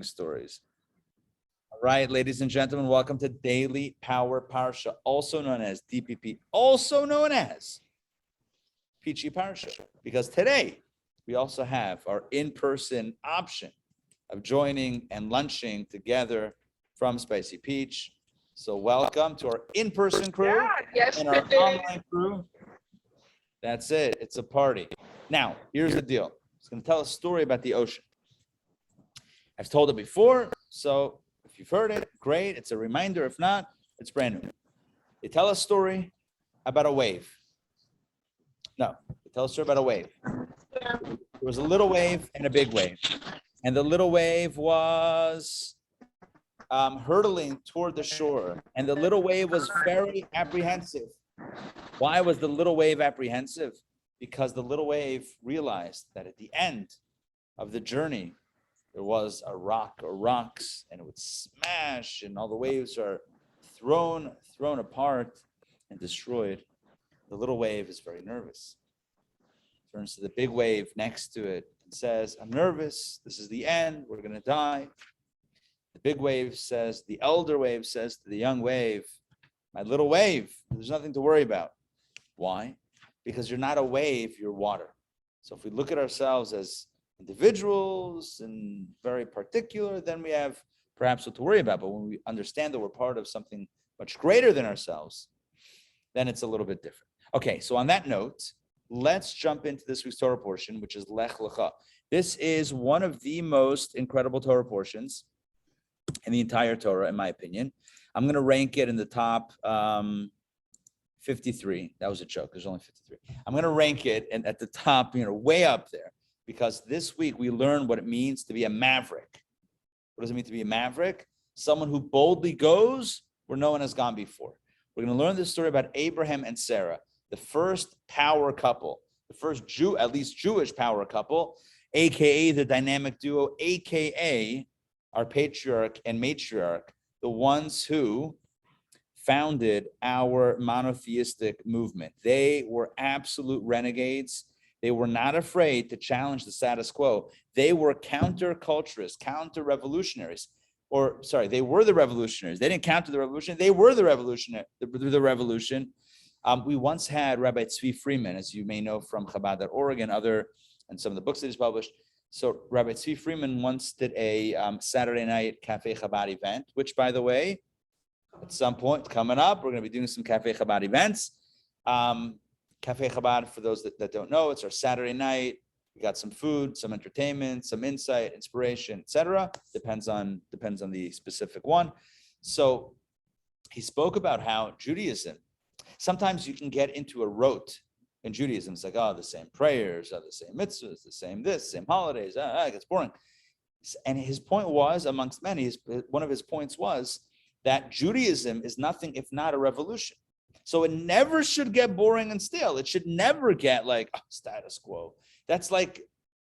stories. All right, ladies and gentlemen, welcome to Daily Power Parsha, also known as DPP, also known as Peachy Parsha, because today we also have our in-person option of joining and lunching together from Spicy Peach. So welcome to our in-person crew and our online crew. That's it. It's a party. Now, here's the deal. It's going to tell a story about the ocean. I've told it before, so if you've heard it, great. It's a reminder. If not, it's brand new. They tell a story about a wave. No, they tell a story about a wave. There was a little wave and a big wave. And the little wave was hurtling toward the shore. And the little wave was very apprehensive. Why was the little wave apprehensive? Because the little wave realized that at the end of the journey, there was a rock or rocks, and it would smash, and all the waves are thrown apart and destroyed. The little wave is very nervous. Turns to the big wave next to it and says, "I'm nervous. This is the end. We're going to die." The big wave says, the elder wave says to the young wave, "My little wave, there's nothing to worry about." Why? Because you're not a wave, you're water. So if we look at ourselves as individuals and very particular, then we have perhaps what to worry about. But when we understand that we're part of something much greater than ourselves, then it's a little bit different. Okay, so on that note, let's jump into this week's Torah portion, which is Lech Lecha. This is one of the most incredible Torah portions in the entire Torah, in my opinion. I'm going to rank it in the top 53. That was a joke. There's only 53. I'm going to rank it at the top, way up there, because this week we learned what it means to be a maverick. What does it mean to be a maverick? Someone who boldly goes where no one has gone before. We're going to learn this story about Abraham and Sarah, the first power couple, the first at least Jewish power couple, aka the dynamic duo, aka our patriarch and matriarch, the ones who founded our monotheistic movement. They were absolute renegades. They were not afraid to challenge the status quo. They were counterculturists, counter-revolutionaries. They were the revolutionaries. They didn't counter the revolution. They were the revolution. We once had Rabbi Tzvi Freeman, as you may know from Chabad.org and some of the books that he's published. So Rabbi Tzvi Freeman once did a Saturday night Cafe Chabad event, which, by the way, at some point coming up, we're going to be doing some Cafe Chabad events. Cafe Chabad, for those that don't know, it's our Saturday night. We got some food, some entertainment, some insight, inspiration, etc. Depends on the specific one. So he spoke about how Judaism, sometimes you can get into a rote in Judaism. It's like, the same prayers, the same mitzvahs, the same holidays. It gets boring. And his point was, amongst many, one of his points was that Judaism is nothing if not a revolution. So it never should get boring and stale. It should never get like status quo. That's like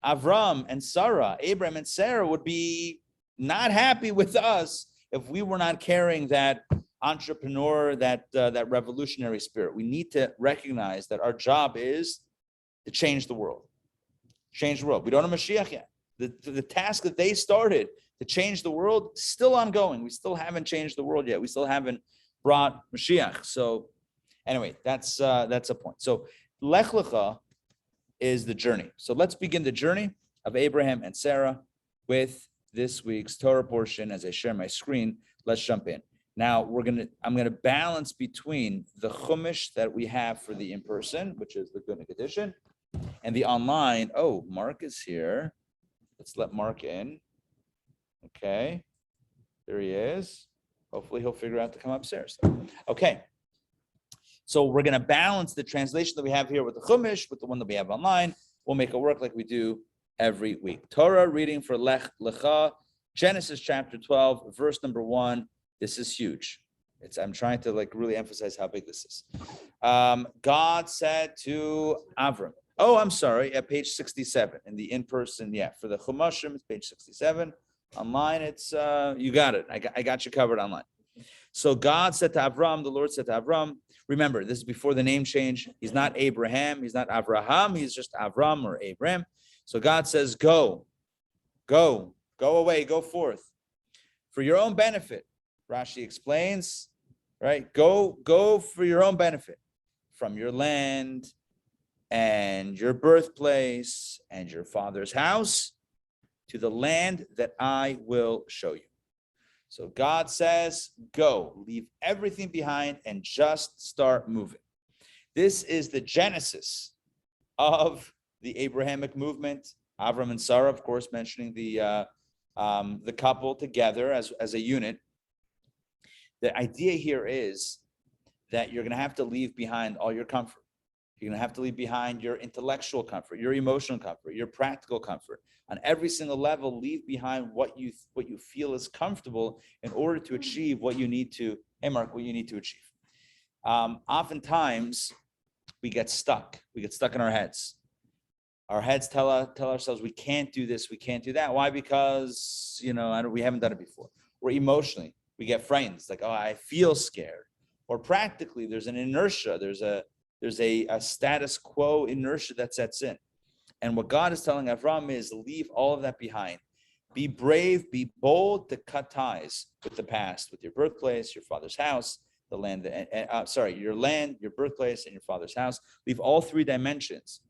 Abraham and Sarah would be not happy with us if we were not carrying that entrepreneur, that revolutionary spirit. We need to recognize that our job is to change the world. Change the world. We don't have Mashiach yet. The task that they started to change the world still ongoing. We still haven't changed the world yet. We still haven't brought Mashiach. So anyway, that's a point. So Lech Lecha is the journey. So let's begin the journey of Abraham and Sarah with this week's Torah portion. As I share my screen, let's jump in. Now I'm gonna balance between the Chumash that we have for the in-person, which is the Gunic edition, and the online. Oh, Mark is here. Let's let Mark in. Okay, there he is. Hopefully he'll figure out to come upstairs. Okay, so we're going to balance the translation that we have here with the Chumash, with the one that we have online. We'll make it work like we do every week. Torah reading for Lech Lecha, Genesis chapter 12, verse number 1. This is huge. I'm trying to really emphasize how big this is. God said to Avram. Oh, I'm sorry, at page 67 in the in-person. Yeah, for the Chumashim, it's page 67. Online, it's you got it. I got you covered online. So God said to Avram, the Lord said to Avram, remember, this is before the name change. He's not Abraham, he's not Avraham, he's just Avram or Abram. So God says, go Go away, go forth. For your own benefit. Rashi explains, right? Go for your own benefit. From your land and your birthplace and your father's house to the land that I will show you. So God says, go, leave everything behind and just start moving. This is the genesis of the Abrahamic movement. Avram and Sarah, of course, mentioning the couple together as a unit. The idea here is that you're going to have to leave behind all your comfort. You're going to have to leave behind your intellectual comfort, your emotional comfort, your practical comfort. On every single level, leave behind what you feel is comfortable in order to achieve what you need to. Hey, Mark, what you need to achieve. Oftentimes, we get stuck. We get stuck in our heads. Our heads tell ourselves we can't do this, we can't do that. Why? Because we haven't done it before. Or emotionally, we get frightened. It's like, oh, I feel scared. Or practically, there's an inertia. There's a status quo inertia that sets in. And what God is telling Avram is leave all of that behind. Be brave, be bold to cut ties with the past, with your birthplace, your father's house, the land, your land, your birthplace, and your father's house. Leave all three dimensions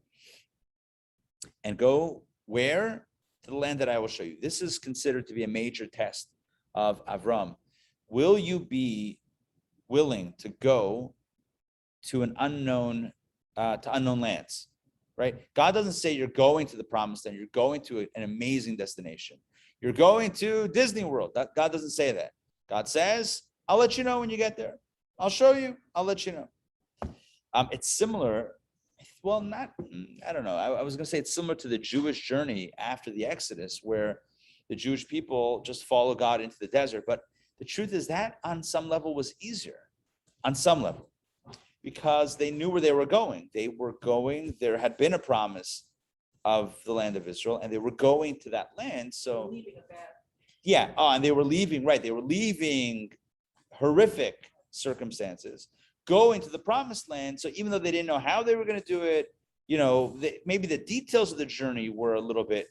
and go where? To the land that I will show you. This is considered to be a major test of Avram. Will you be willing to go to an unknown lands? Right? God doesn't say you're going to the promised land. You're going to an amazing destination. You're going to Disney World. God doesn't say that. God says, I'll let you know when you get there. I'll show you. I'll let you know. It's similar. Well, I don't know. I was going to say it's similar to the Jewish journey after the Exodus, where the Jewish people just follow God into the desert. But the truth is that on some level was easier. On some level. Because they knew where they were going. There had been a promise of the land of Israel, and they were going to that land. So, yeah. Oh, and they were leaving, right? They were leaving horrific circumstances, going to the promised land. So even though they didn't know how they were going to do it, maybe the details of the journey were a little bit,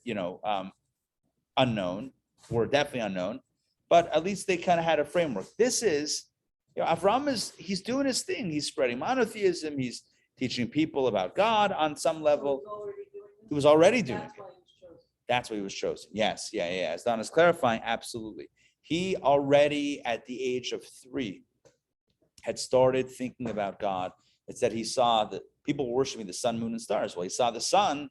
unknown, were definitely unknown, but at least they kind of had a framework. This is, Avram he's doing his thing. He's spreading monotheism. He's teaching people about God on some level. He was already doing it. That's why he was chosen. Yes, yeah. As Don is clarifying, absolutely. He already, at the age of 3, had started thinking about God. It said he saw that people were worshiping the sun, moon, and stars. Well, he saw the sun,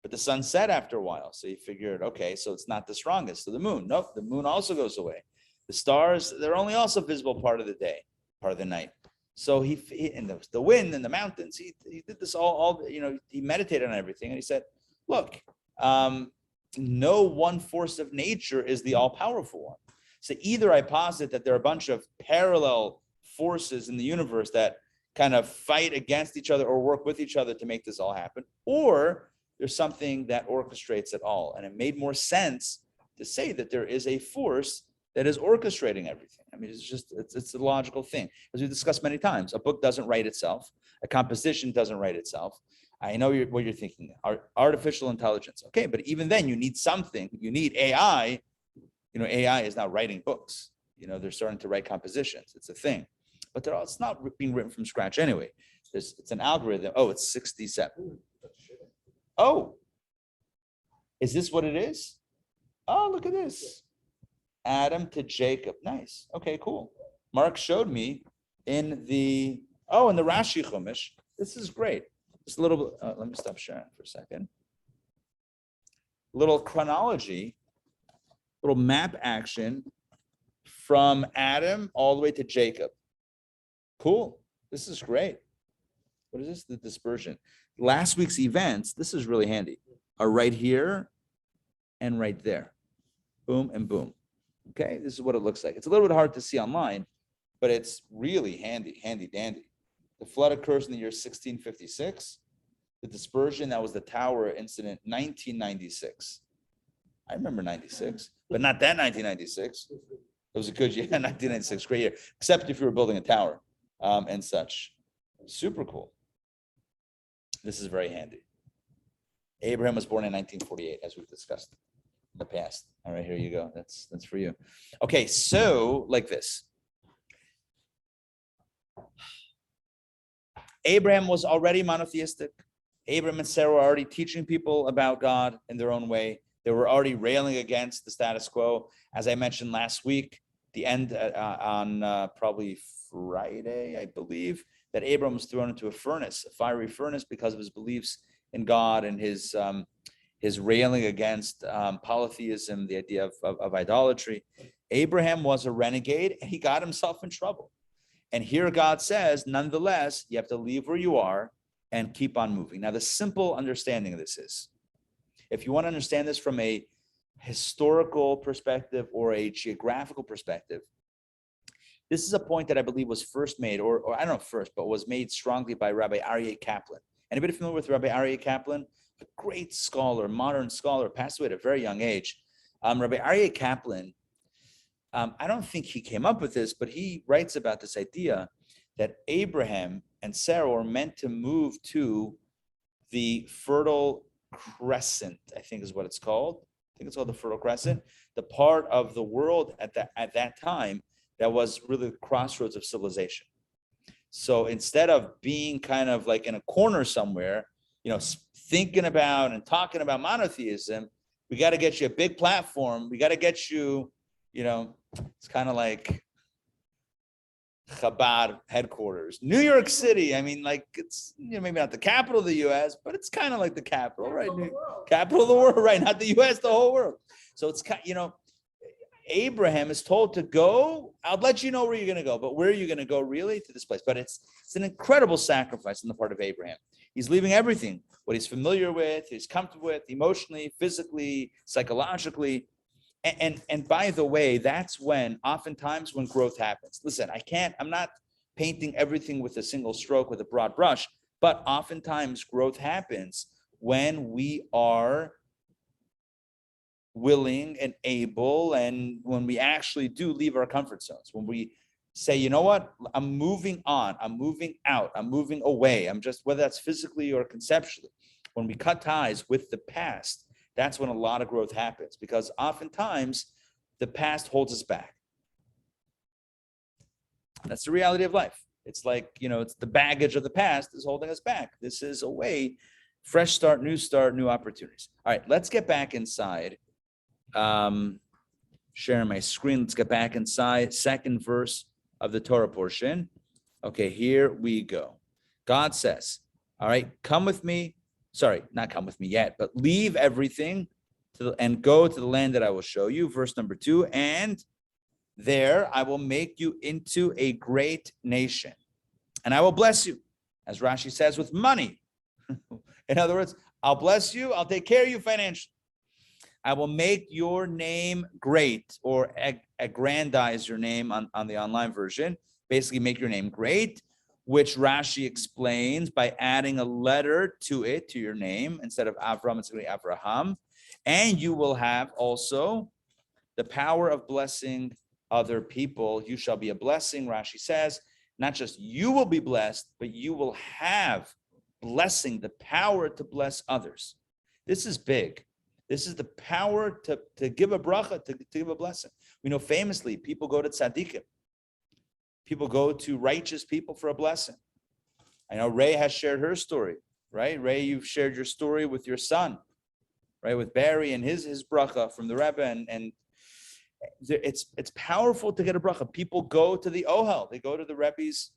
but the sun set after a while. So he figured, okay, so it's not the strongest. So the moon, nope, the moon also goes away. The stars, they're only also visible part of the day, part of the night. So he and the wind and the mountains, he did this all, he meditated on everything. And he said, look, no one force of nature is the all-powerful one. So either I posit that there are a bunch of parallel forces in the universe that kind of fight against each other or work with each other to make this all happen, or there's something that orchestrates it all. And it made more sense to say that there is a force that is orchestrating everything. I mean, it's a logical thing. As we discussed many times, a book doesn't write itself. A composition doesn't write itself. I know what you're thinking. Artificial intelligence. Okay, but even then you need something. You need AI. AI is now writing books. They're starting to write compositions. It's a thing. But it's not being written from scratch anyway. It's an algorithm. Oh, it's 67. Oh, is this what it is? Oh, look at this. Adam to Jacob. Nice. Okay, cool. Mark showed me in the Rashi Chumash. This is great. Just a little bit. Let me stop sharing for a second. Little chronology, little map action from Adam all the way to Jacob. Cool. This is great. What is this? The dispersion. Last week's events, this is really handy, are right here and right there. Boom and boom. Okay, this is what it looks like. It's a little bit hard to see online, but it's really handy dandy. The flood occurs in the year 1656. The dispersion, that was the tower incident, 1996. I remember 96, but not that 1996. It was a good year, 1996, great year, except if you were building a tower and such. Super cool. This is very handy. Abraham was born in 1948, as we've discussed. the past. All right, here you go. That's for you. Okay, so like this. Abraham was already monotheistic. Abraham and Sarah were already teaching people about God in their own way. They were already railing against the status quo. As I mentioned last week, the end on probably Friday, I believe, that Abraham was thrown into a furnace, a fiery furnace, because of his beliefs in God and his railing against polytheism, the idea of idolatry. Abraham was a renegade, and he got himself in trouble. And here God says, nonetheless, you have to leave where you are and keep on moving. Now, the simple understanding of this is, if you want to understand this from a historical perspective or a geographical perspective, this is a point that I believe was first made, or I don't know first, but was made strongly by Rabbi Aryeh Kaplan. Anybody familiar with Rabbi Aryeh Kaplan? A great scholar, modern scholar, passed away at a very young age. Rabbi Aryeh Kaplan, I don't think he came up with this, but he writes about this idea that Abraham and Sarah were meant to move to the Fertile Crescent, I think is what it's called. I think it's called the Fertile Crescent, the part of the world at that time that was really the crossroads of civilization. So instead of being kind of like in a corner somewhere, thinking about and talking about monotheism, we got to get you a big platform. We got to get you, it's kind of like Chabad headquarters, New York City. I mean, like it's maybe not the capital of the U.S., but it's kind of like the capital, right? Capital of the world, right? Not the U.S., the whole world. So it's kind, Abraham is told to go. I'll let you know where you're going to go, but where are you going to go really? To this place. But it's an incredible sacrifice on the part of Abraham. He's leaving everything, what he's familiar with, he's comfortable with, emotionally, physically, psychologically. And by the way, that's oftentimes when growth happens. Listen, I'm not painting everything with a single stroke with a broad brush, but oftentimes growth happens when we are willing and able, and when we actually do leave our comfort zones, when we say, you know what, I'm moving on, I'm moving out, I'm moving away, I'm just, whether that's physically or conceptually, when we cut ties with the past, that's when a lot of growth happens, because oftentimes the past holds us back. That's the reality of life. It's like, it's the baggage of the past is holding us back. This is a way, fresh start, new opportunities. All right, let's get back inside. Sharing my screen. Let's get back inside. Second verse of the Torah portion. Okay, here we go. God says, all right, come with me. Sorry, not come with me yet, but leave everything and go to the land that I will show you. Verse number 2, and there I will make you into a great nation, and I will bless you, as Rashi says, with money. In other words, I'll bless you, I'll take care of you financially. I will make your name great, or aggrandize your name on the online version. Basically, make your name great, which Rashi explains by adding a letter to your name. Instead of Avram, it's going to be Abraham. And you will have also the power of blessing other people. You shall be a blessing, Rashi says. Not just you will be blessed, but you will have blessing, the power to bless others. This is big. This is the power to give a bracha, to give a blessing. We know famously, people go to tzaddikim. People go to righteous people for a blessing. I know Ray has shared her story, right? Ray, you've shared your story with your son, right? With Barry and his bracha from the Rebbe, and it's powerful to get a bracha. People go to the Ohel, they go to the Rebbe's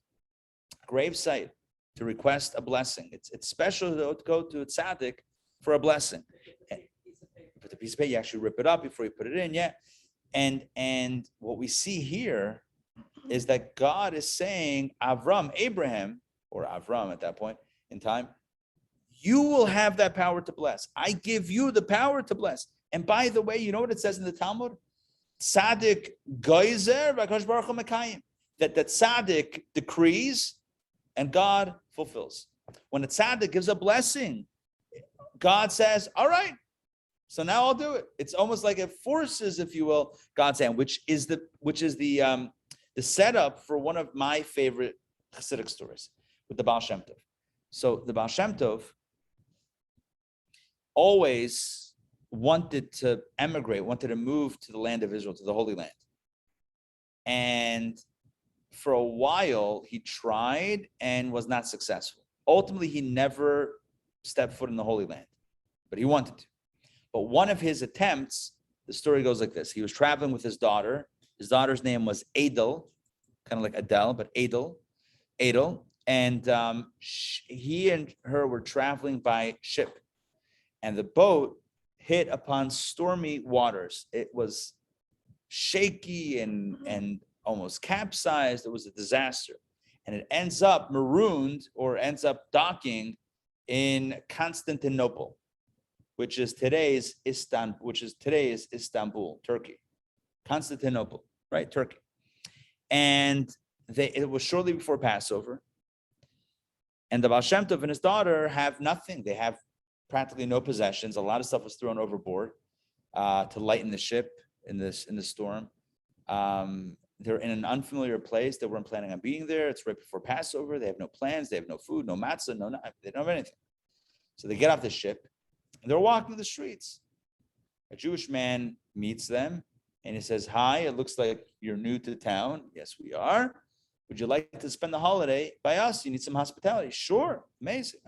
gravesite to request a blessing. It's special to go to a tzaddik for a blessing. But the piece of paper, you actually rip it up before you put it in, yeah. And what we see here is that God is saying, Abraham, or Avram at that point in time, you will have that power to bless. I give you the power to bless. And by the way, you know what it says in the Talmud? Tzaddik geyser v'akadosh baruch hu mekayim. That tzaddik decrees and God fulfills. When a tzaddik gives a blessing, God says, all right, so now I'll do it. It's almost like it forces, if you will, God's hand, which is the setup for one of my favorite Hasidic stories with the Baal Shem Tov. So the Baal Shem Tov always wanted to emigrate, wanted to move to the land of Israel, to the Holy Land. And for a while, he tried and was not successful. Ultimately, he never stepped foot in the Holy Land, but he wanted to. But one of his attempts, the story goes like this. He was traveling with his daughter. His daughter's name was Adel, kind of like Adele, but Adel. And he and her were traveling by ship. And the boat hit upon stormy waters. It was shaky and almost capsized. It was a disaster. And it ends up marooned or ends up docking in Constantinople, which is today's Istanbul, Turkey. Constantinople, right? Turkey. And it was shortly before Passover. And the Baal Shem Tov and his daughter have nothing. They have practically no possessions. A lot of stuff was thrown overboard to lighten the ship in the storm. They're in an unfamiliar place. They weren't planning on being there. It's right before Passover. They have no plans. They have no food, no matzah, they don't have anything. So they get off the ship and they're walking the streets. A Jewish man meets them and he says, "Hi, it looks like you're new to town." "Yes, we are. Would you like to spend the holiday by us? You need some hospitality." "Sure." Amazing.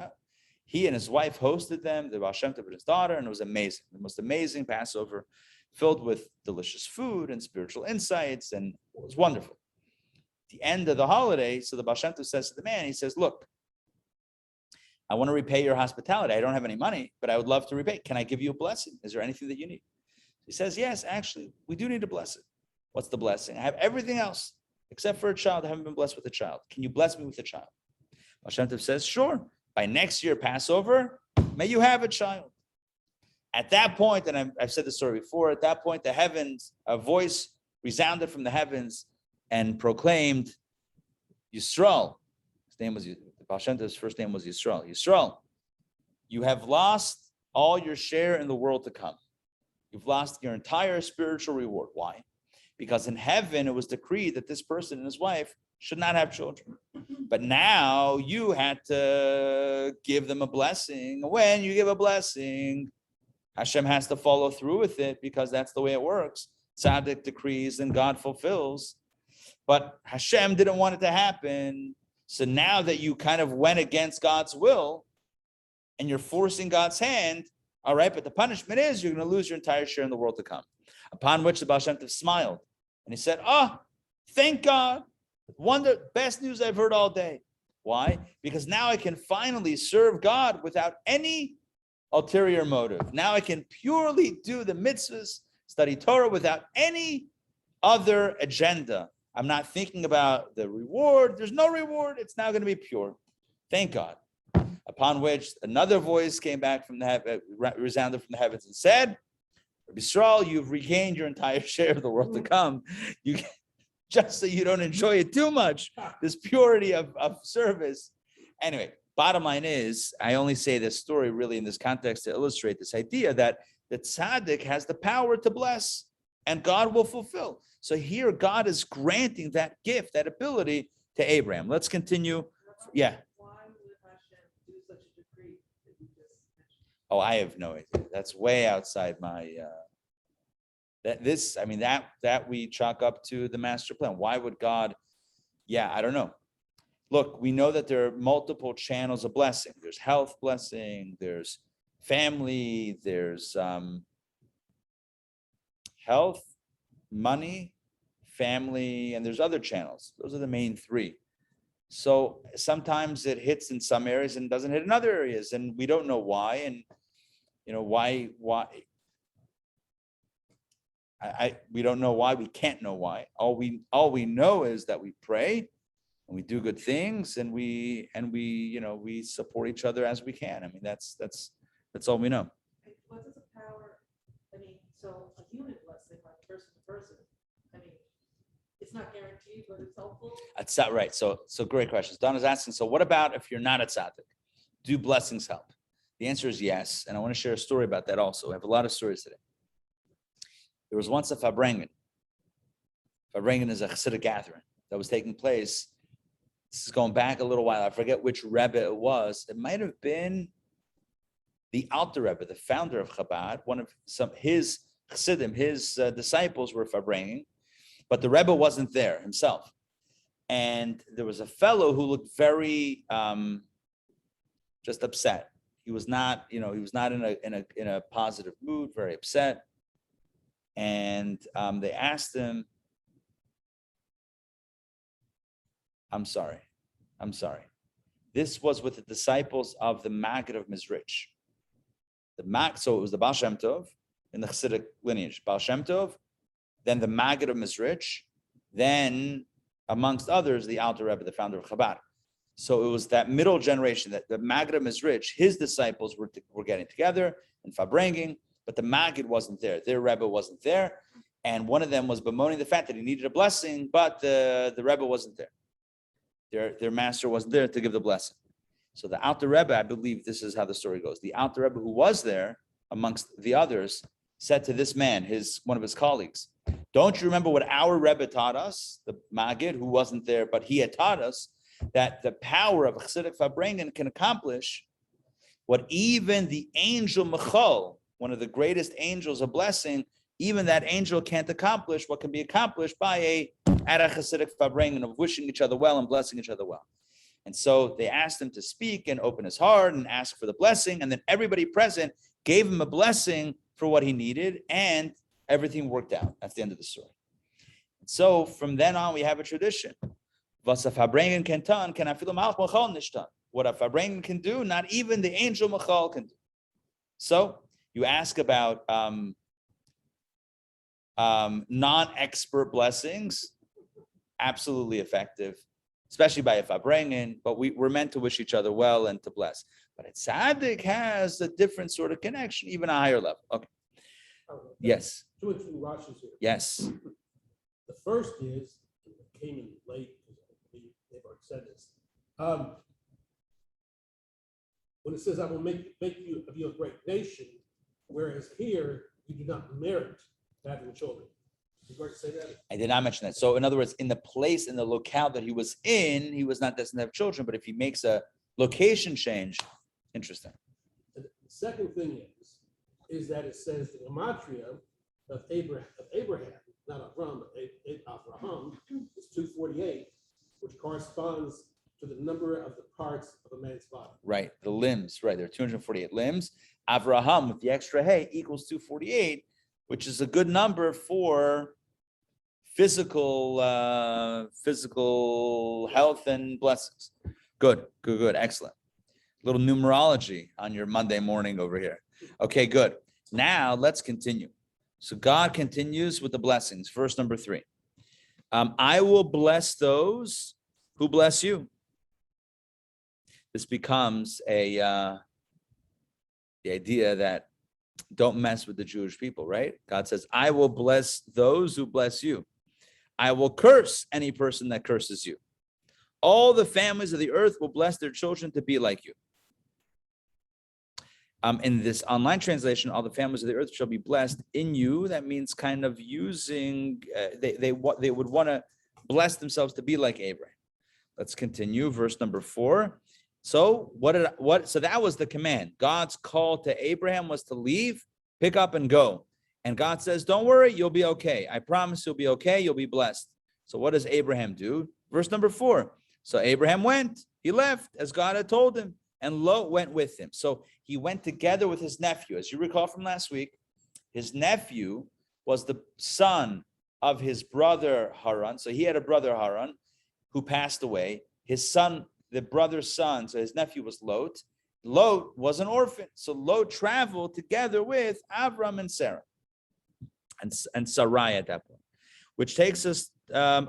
He and his wife hosted them, the Baal Shem Tov and his daughter, and it was amazing. The most amazing Passover, filled with delicious food and spiritual insights, and it was wonderful. At the end of the holiday, so the Baal Shem Tov says to the man, he says, "Look, I want to repay your hospitality. I don't have any money, but I would love to repay. Can I give you a blessing? Is there anything that you need?" He says, "Yes, actually, we do need a blessing." "What's the blessing?" "I have everything else except for a child. I haven't been blessed with a child. Can you bless me with a child?" Baal Shem Tov says, "Sure. By next year, Passover, may you have a child." At that point, and I've said this story before, at that point, a voice resounded from the heavens and proclaimed, "Yisrael." His name was, Baal Shem Tov's first name was Yisrael. "Yisrael, you have lost all your share in the world to come. You've lost your entire spiritual reward." Why? Because in heaven, it was decreed that this person and his wife should not have children. But now you had to give them a blessing. When you give a blessing, Hashem has to follow through with it because that's the way it works. Tzaddik decrees and God fulfills. But Hashem didn't want it to happen. So now that you kind of went against God's will and you're forcing God's hand, all right, but the punishment is you're going to lose your entire share in the world to come. Upon which the Baal Shem Tov smiled and he said, "Oh, thank God. Best news I've heard all day." Why? Because now I can finally serve God without any ulterior motive. Now I can purely do the mitzvahs, study Torah without any other agenda. I'm not thinking about the reward. There's no reward. It's now going to be pure. Thank God. Upon which another voice came back from the heaven, resounded from the heavens and said, "Yisrael, you've regained your entire share of the world to come. Just so you don't enjoy it too much, this purity of service." Anyway, bottom line is, I only say this story really in this context to illustrate this idea that the tzaddik has the power to bless and God will fulfill. So here God is granting that gift, that ability to Abraham. Let's continue. Yeah. Why would Hashem do such a decree that you just mentioned? Oh, I have no idea. That's way outside my that we chalk up to the master plan. Why would God? Yeah, I don't know. Look, we know that there are multiple channels of blessing. There's health blessing, there's family, there's health, money, family, and there's other channels. Those are the main three. So sometimes it hits in some areas and doesn't hit in other areas, and we don't know why. And why we don't know why. We can't know why. All we know is that we pray and we do good things, and we support each other as we can. I mean, that's all we know. What does the power? So a human blessing, like person to person. It's not guaranteed, but it's helpful. That's not right. So great questions. Donna's asking. So what about if you're not a tzaddik? Do blessings help? The answer is yes, and I want to share a story about that also. I have a lot of stories today. There was once a Farbrengen. Farbrengen is a Hasidic gathering that was taking place. This is going back a little while. I forget which Rebbe it was. It might have been the Alter Rebbe, the founder of Chabad, one of his Chassidim, his disciples were farbrengen, but the Rebbe wasn't there himself. And there was a fellow who looked very just upset. He was not, he was not in a positive mood, very upset. And they asked him, I'm sorry. This was with the disciples of the Maggid of Mizrich. So it was the Baal Shem Tov in the Chassidic lineage. Baal Shem Tov, then the Maggid of Mizrich, then, amongst others, the Alter Rebbe, the founder of Chabad. So it was that middle generation, that the Maggid of Mizrich, his disciples were getting together and farbrengen, but the Maggid wasn't there. Their Rebbe wasn't there. And one of them was bemoaning the fact that he needed a blessing, but the Rebbe wasn't there. Their master wasn't there to give the blessing. So the Alter Rebbe, I believe this is how the story goes. The Alter Rebbe who was there amongst the others said to this man, one of his colleagues, don't you remember what our Rebbe taught us, the Maggid, who wasn't there, but he had taught us that the power of Chassidic farbrengen can accomplish what even the angel Michal, one of the greatest angels of blessing, even that angel can't accomplish what can be accomplished by a Chassidic farbrengen of wishing each other well and blessing each other well. And so they asked him to speak and open his heart and ask for the blessing. And then everybody present gave him a blessing for what he needed, and everything worked out. That's the end of the story. And so from then on, we have a tradition. What a farbrengen can do, not even the angel Michal can do. So you ask about non-expert blessings, absolutely effective, especially by a farbrengen, but we're meant to wish each other well and to bless. But a tzaddik has a different sort of connection, even a higher level. Okay. Yes. Two and two Rashi's here. Yes. The first is, it came in late, because they've already said this. When it says, I will make you of you a great nation, whereas here, you do not merit having children. Did you already say that? I did not mention that. So in other words, in the place, in the locale that he was in, he was not destined to have children, but if he makes a location change, interesting. And the second thing is that it says the gematria of Abraham, not Avram, but Abraham, is 248, which corresponds to the number of the parts of a man's body. Right, the limbs, right, there are 248 limbs. Avraham with the extra hay equals 248, which is a good number for physical health and blessings. Good, excellent. Little numerology on your Monday morning over here. Okay, good. Now let's continue. So God continues with the blessings. Verse number 3. I will bless those who bless you. This becomes the idea that don't mess with the Jewish people, right? God says, I will bless those who bless you. I will curse any person that curses you. All the families of the earth will bless their children to be like you. In this online translation, all the families of the earth shall be blessed in you. That means kind of using, they would want to bless themselves to be like Abraham. Let's continue, verse number 4. So so that was the command. God's call to Abraham was to leave, pick up and go. And God says, don't worry, you'll be okay. I promise you'll be okay. You'll be blessed. So what does Abraham do? Verse number 4. So Abraham went, he left as God had told him, and Lot went with him. So he went together with his nephew. As you recall from last week, his nephew was the son of his brother Haran. So he had a brother Haran who passed away. His son, the brother's son, so his nephew was Lot. Lot was an orphan. So Lot traveled together with Avram and Sarah and Sarai at that point, which takes us, and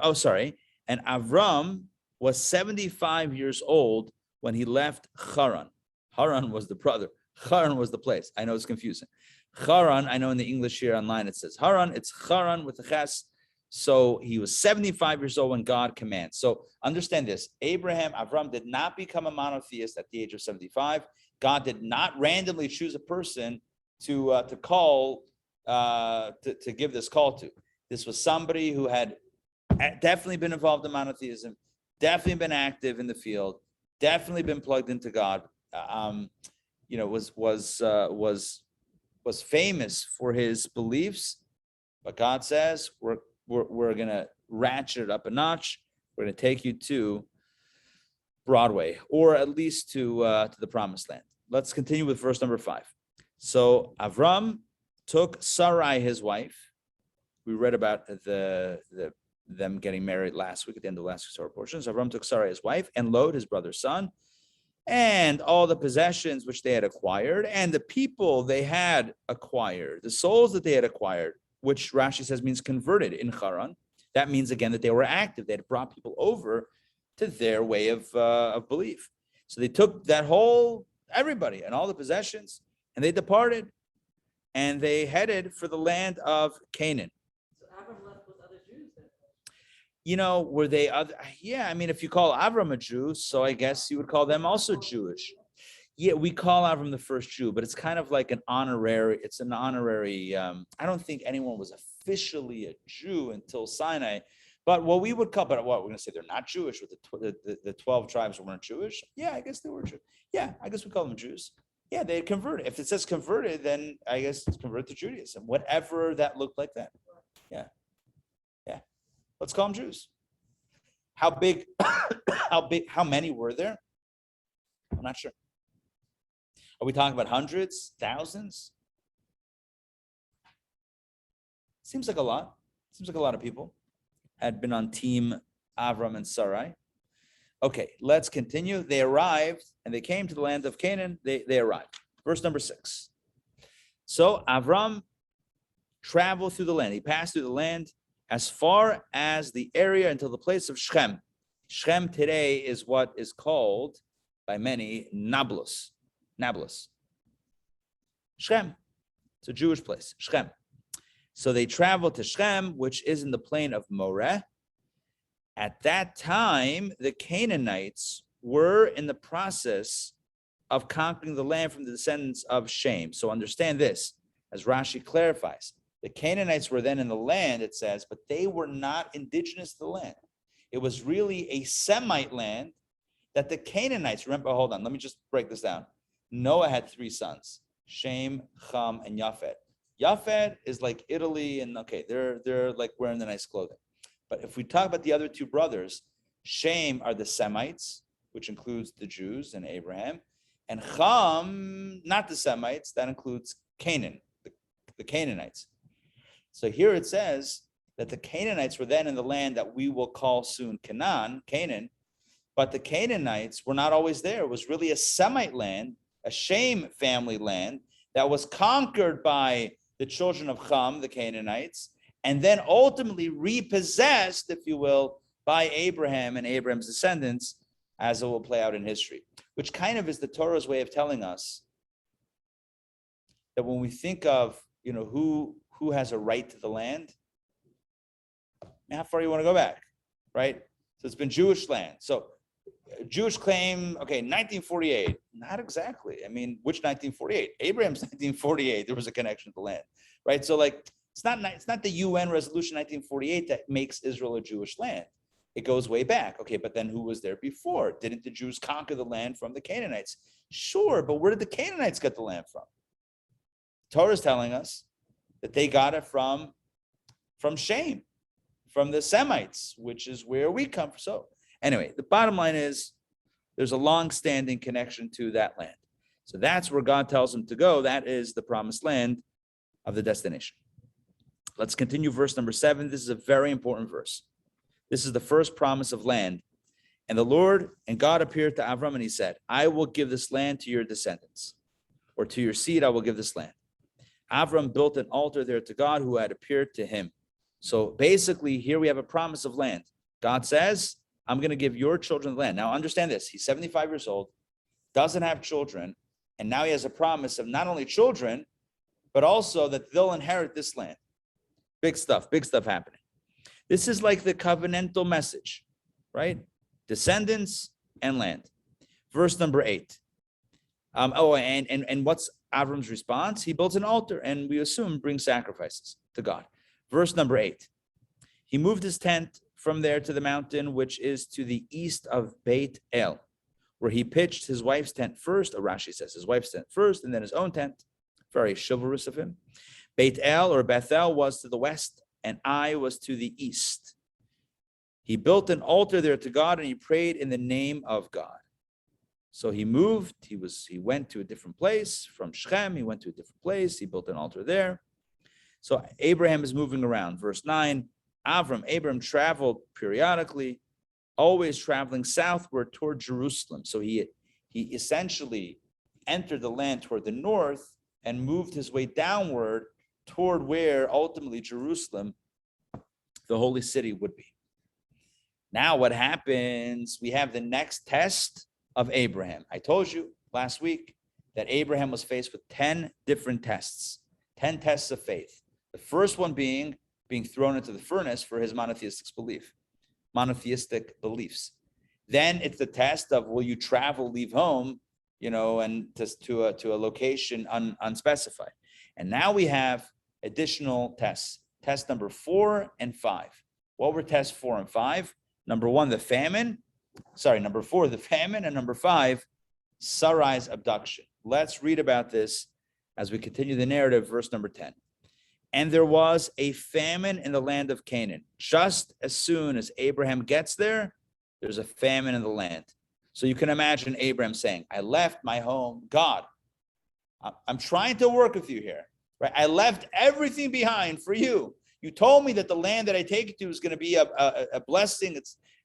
Avram was 75 years old when he left Haran. Haran was the brother. Haran was the place. I know it's confusing. Haran, I know in the English here online it says Haran. It's Haran with a ches. So he was 75 years old when God commands. So understand this. Avram did not become a monotheist at the age of 75. God did not randomly choose a person to call, to give this call to. This was somebody who had definitely been involved in monotheism, definitely been active in the field, definitely been plugged into God. was famous for his beliefs, but God says we're gonna ratchet it up a notch. We're gonna take you to Broadway, or at least to the Promised Land. Let's continue with verse number 5. So Avram took Sarai his wife. We read about them getting married last week at the end of last week's Torah portion. So Avram took Sarai his wife and Lot his brother's son, and all the possessions which they had acquired, and the people they had acquired, the souls that they had acquired, which Rashi says means converted in Haran. That means again that they were active. They had brought people over to their way of belief. So they took that whole everybody and all the possessions, and they departed, and they headed for the land of Canaan. So Abram left with other Jews then? Were they other? Yeah, I mean, if you call Avram a Jew, so I guess you would call them also Jewish. Yeah, we call Avram the first Jew, but it's kind of like an honorary. It's an honorary. I don't think anyone was officially a Jew until Sinai. But what we would call, but what we're going to say, they're not Jewish. With the 12 tribes weren't Jewish. Yeah, I guess they were Jews. Yeah, I guess we call them Jews. Yeah, they had converted. If it says converted, then I guess it's converted to Judaism, whatever that looked like then. Yeah. Let's call them Jews. How big? How many were there? I'm not sure. Are we talking about hundreds, thousands? Seems like a lot. Seems like a lot of people had been on team Avram and Sarai. Okay, let's continue. They arrived and they came to the land of Canaan. They arrived. Verse number 6. So Avram traveled through the land. He passed through the land as far as the area until the place of Shechem. Shechem today is what is called by many Nablus. Shechem. It's a Jewish place, Shechem. So they traveled to Shechem, which is in the plain of Moreh. At that time, the Canaanites were in the process of conquering the land from the descendants of Shem. So understand this, as Rashi clarifies. The Canaanites were then in the land, it says, but they were not indigenous to the land. It was really a Semite land that the Canaanites, remember, hold on, let me just break this down. Noah had 3 sons, Shem, Ham, and Yafet. Yafet is like Italy, and okay, they're like wearing the nice clothing. But if we talk about the other 2 brothers, Shem are the Semites, which includes the Jews and Abraham, and Ham, not the Semites, that includes Canaan, the Canaanites. So here it says that the Canaanites were then in the land that we will call soon Canaan, but the Canaanites were not always there. It was really a Semite land, a Shem family land that was conquered by the children of Ham, the Canaanites, and then ultimately repossessed, if you will, by Abraham and Abraham's descendants, as it will play out in history, which kind of is the Torah's way of telling us that when we think of, who has a right to the land, how far you want to go back, right? So it's been Jewish land. So Jewish claim, okay, 1948, not exactly. I mean, which 1948? Abraham's 1948, there was a connection to the land, right? So it's not the UN resolution 1948 that makes Israel a Jewish land. It goes way back. Okay, but then who was there before? Didn't the Jews conquer the land from the Canaanites? Sure, but where did the Canaanites get the land from? Torah is telling us that they got it from Shem, from the Semites, which is where we come from. So anyway, the bottom line is there's a long-standing connection to that land. So that's where God tells them to go. That is the promised land of the destination. Let's continue verse number 7. This is a very important verse. This is the first promise of land. And the Lord and God appeared to Avram and he said, I will give this land to your descendants, or to your seed I will give this land. Avram built an altar there to God who had appeared to him. So basically here we have a promise of land. God says, I'm going to give your children the land. Now understand this, he's 75 years old, doesn't have children, and now he has a promise of not only children, but also that they'll inherit this land. Big stuff happening. This is like the covenantal message, right? Descendants and land. Verse number 8. And what's Avram's response? He builds an altar and we assume brings sacrifices to God. Verse number 8. He moved his tent from there to the mountain, which is to the east of Beit El, where he pitched his wife's tent first. Rashi says his wife's tent first, and then his own tent. Very chivalrous of him. Beit El or Bethel was to the west, and Ai was to the east. He built an altar there to God, and he prayed in the name of God. So he moved. He went to a different place from Shechem. He went to a different place. He built an altar there. So Abraham is moving around. Verse 9, Abram traveled periodically, always traveling southward toward Jerusalem. So he essentially entered the land toward the north and moved his way downward toward where ultimately Jerusalem, the holy city, would be. Now what happens? We have the next test of Abraham. I told you last week that Abraham was faced with 10 different tests, 10 tests of faith. The first one being thrown into the furnace for his monotheistic beliefs. Then it's the test of, will you travel, leave home, and to a location unspecified. And now we have additional tests. Test number 4 and 5. What were tests 4 and 5? Number 1, the famine. Number 4, the famine, and number 5, Sarai's abduction. Let's read about this as we continue the narrative, verse number 10. And there was a famine in the land of Canaan. Just as soon as Abraham gets there, there's a famine in the land. So you can imagine Abraham saying, I left my home. God, I'm trying to work with you here, right? I left everything behind for you. You told me that the land that I take you to is going to be a blessing.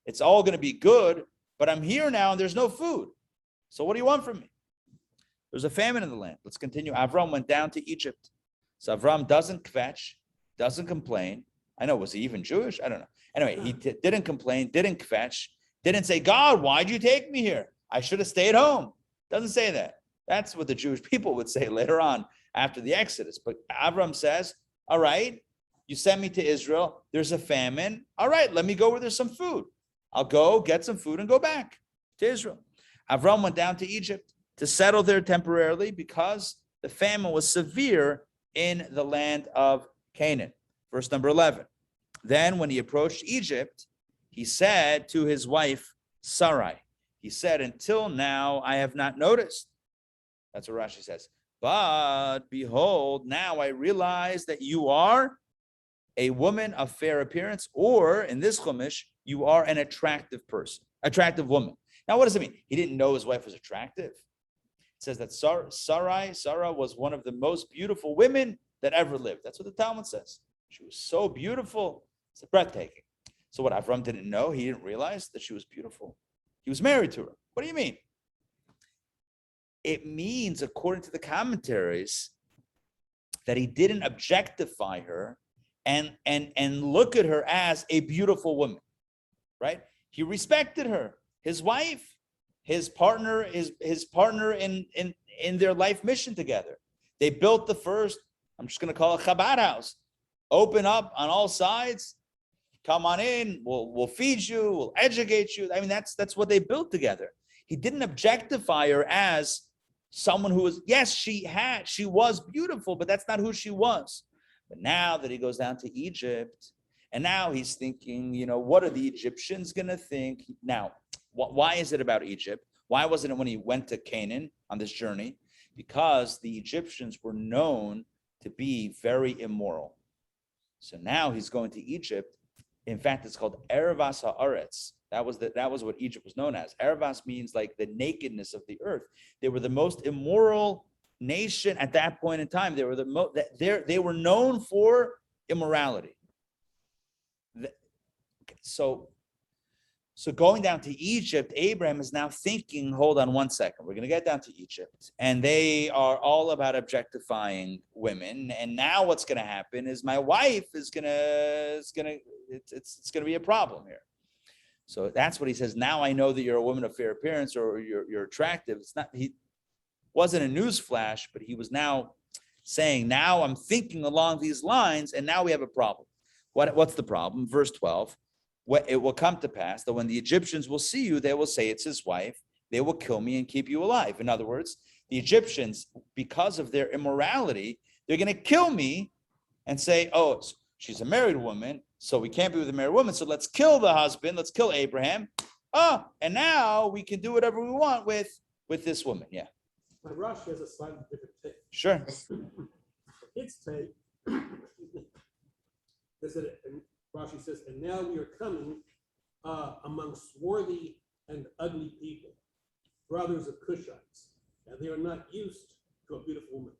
It's all going to be good, but I'm here now and there's no food. So what do you want from me? There's a famine in the land. Let's continue. Avram went down to Egypt. So Avram doesn't kvetch, doesn't complain. I know, was he even Jewish? I don't know. Anyway, he didn't complain, didn't kvetch, didn't say, God, why'd you take me here? I should have stayed home. Doesn't say that. That's what the Jewish people would say later on after the Exodus. But Avram says, all right, you sent me to Israel. There's a famine. All right, let me go where there's some food. I'll go get some food and go back to Israel. Avram went down to Egypt to settle there temporarily because the famine was severe in the land of Canaan. Verse number 11. Then when he approached Egypt, he said to his wife, Sarai, he said, until now I have not noticed. That's what Rashi says. But behold, now I realize that you are a woman of fair appearance, or in this Chumash, you are an attractive attractive woman. Now, what does it mean? He didn't know his wife was attractive. It says that Sarah was one of the most beautiful women that ever lived. That's what the Talmud says. She was so beautiful. It's breathtaking. So what, Avram didn't know? He didn't realize that she was beautiful. He was married to her. What do you mean? It means, according to the commentaries, that he didn't objectify her and look at her as a beautiful woman, right? He respected her, his wife, his partner in their life mission together. They built the first, I'm just going to call it Chabad house, open up on all sides, come on in, we'll feed you, we'll educate you. I mean, that's what they built together. He didn't objectify her as someone who was, yes, she was beautiful, but that's not who she was. But now that he goes down to Egypt, and now he's thinking, what are the Egyptians going to think? Now, why is it about Egypt? Why wasn't it when he went to Canaan on this journey? Because the Egyptians were known to be very immoral. So now he's going to Egypt. In fact, it's called Erevas Haaretz. That was what Egypt was known as. Erevas means like the nakedness of the earth. They were the most immoral nation at that point in time. They were known for immorality. So going down to Egypt, Abraham is now thinking, hold on one second, we're going to get down to Egypt, and they are all about objectifying women. And now what's going to happen is my wife it's going to be a problem here. So that's what he says. Now I know that you're a woman of fair appearance, or you're attractive. He wasn't a news flash, but he was now saying, now I'm thinking along these lines, and now we have a problem. What's the problem? Verse 12. It will come to pass that when the Egyptians will see you, they will say it's his wife. They will kill me and keep you alive. In other words, the Egyptians, because of their immorality, they're going to kill me and say, oh, she's a married woman, so we can't be with a married woman. So let's kill the husband. Let's kill Abraham. oh, and now we can do whatever we want with this woman. Yeah, My Rashi has a slightly different take. sure. Its take, and Rashi says, and now we are coming among swarthy and ugly people, brothers of Cushites, and they are not used to a beautiful woman.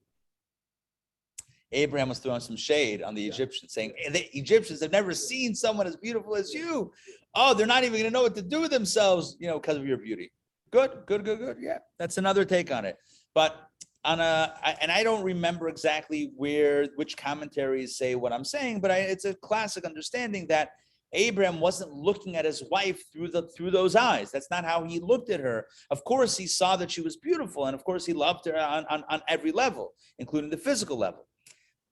Abraham was throwing some shade on the Egyptians, saying, the Egyptians have never seen someone as beautiful as you. Oh, they're not even going to know what to do with themselves, because of your beauty. Good. Yeah, that's another take on it. But and I don't remember exactly which commentaries say what I'm saying, but it's a classic understanding that Abraham wasn't looking at his wife through those eyes. That's not how he looked at her. Of course, he saw that she was beautiful, and of course, he loved her on every level, including the physical level.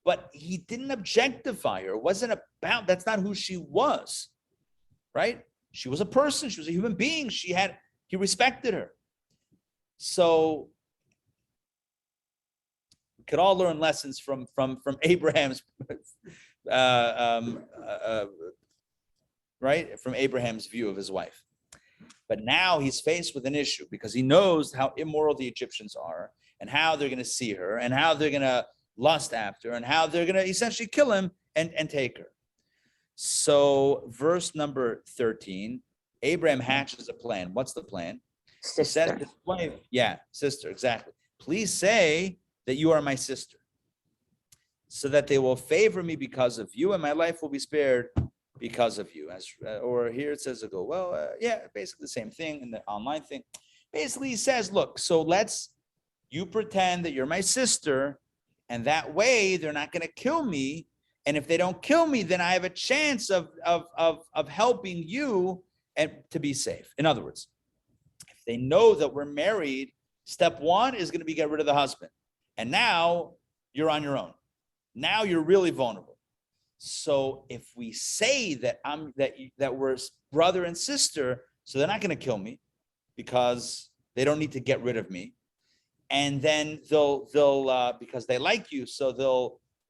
But he didn't objectify her. It wasn't about, that's not who she was, right? She was a person. She was a human being. He respected her. So we could all learn lessons from Abraham's, right? From Abraham's view of his wife. But now he's faced with an issue because he knows how immoral the Egyptians are and how they're going to see her and how they're going to lust after and how they're going to essentially kill him and take her. So verse number 13, Abraham hatches a plan. What's the plan? He says to his wife, sister, exactly. Please say that you are my sister so that they will favor me because of you and my life will be spared because of you. Or here it says, basically the same thing in the online thing. Basically he says, look, so you pretend that you're my sister, and that way they're not going to kill me. And if they don't kill me, then I have a chance of helping you and to be safe. In other words, if they know that we're married, step one is going to be get rid of the husband. And now you're on your own. Now you're really vulnerable. So if we say that we're brother and sister, so they're not going to kill me because they don't need to get rid of me. And then they'll because they like you, so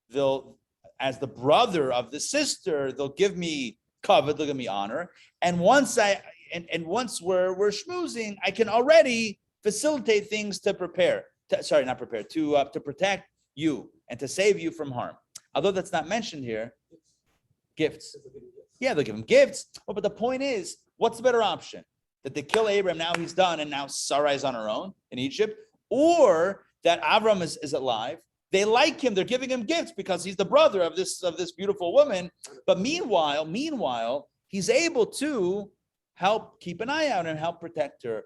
they'll as the brother of the sister, they'll give me covet, they'll give me honor. And once we're schmoozing, I can already facilitate things to protect you and to save you from harm. Although that's not mentioned here, gifts. Yeah, they'll give him gifts. Oh, but the point is, what's the better option? That they kill Abraham, now he's done, and now Sarai is on her own in Egypt. Or that Avram is alive. They like him. They're giving him gifts because he's the brother of this beautiful woman. But meanwhile, he's able to help keep an eye out and help protect her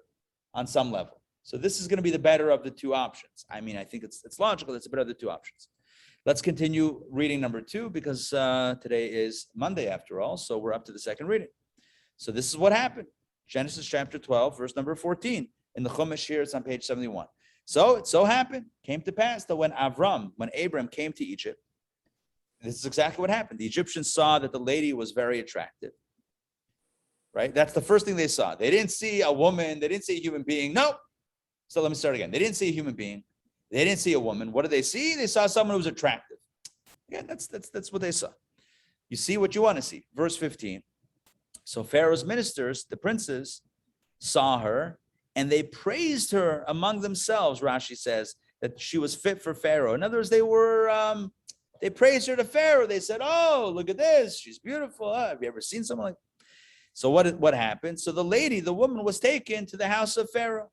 on some level. So this is going to be the better of the two options. I mean, I think it's logical. It's the better of the two options. Let's continue reading number 2 because today is Monday after all. So we're up to the second reading. So this is what happened. Genesis chapter 12, verse number 14. In the Chumash here, it's on page 71. So it so happened, came to pass that when Abram came to Egypt, this is exactly what happened. The Egyptians saw that the lady was very attractive, right? That's the first thing they saw. They didn't see a woman. They didn't see a human being. Nope. So let me start again. They didn't see a human being. They didn't see a woman. What did they see? They saw someone who was attractive. Yeah, that's what they saw. You see what you want to see. Verse 15. So Pharaoh's ministers, the princes, saw her, and they praised her among themselves. Rashi says that she was fit for Pharaoh. In other words, they praised her to Pharaoh. They said, "Oh, look at this! She's beautiful. Have you ever seen someone like?" So what happened? So the woman, was taken to the house of Pharaoh.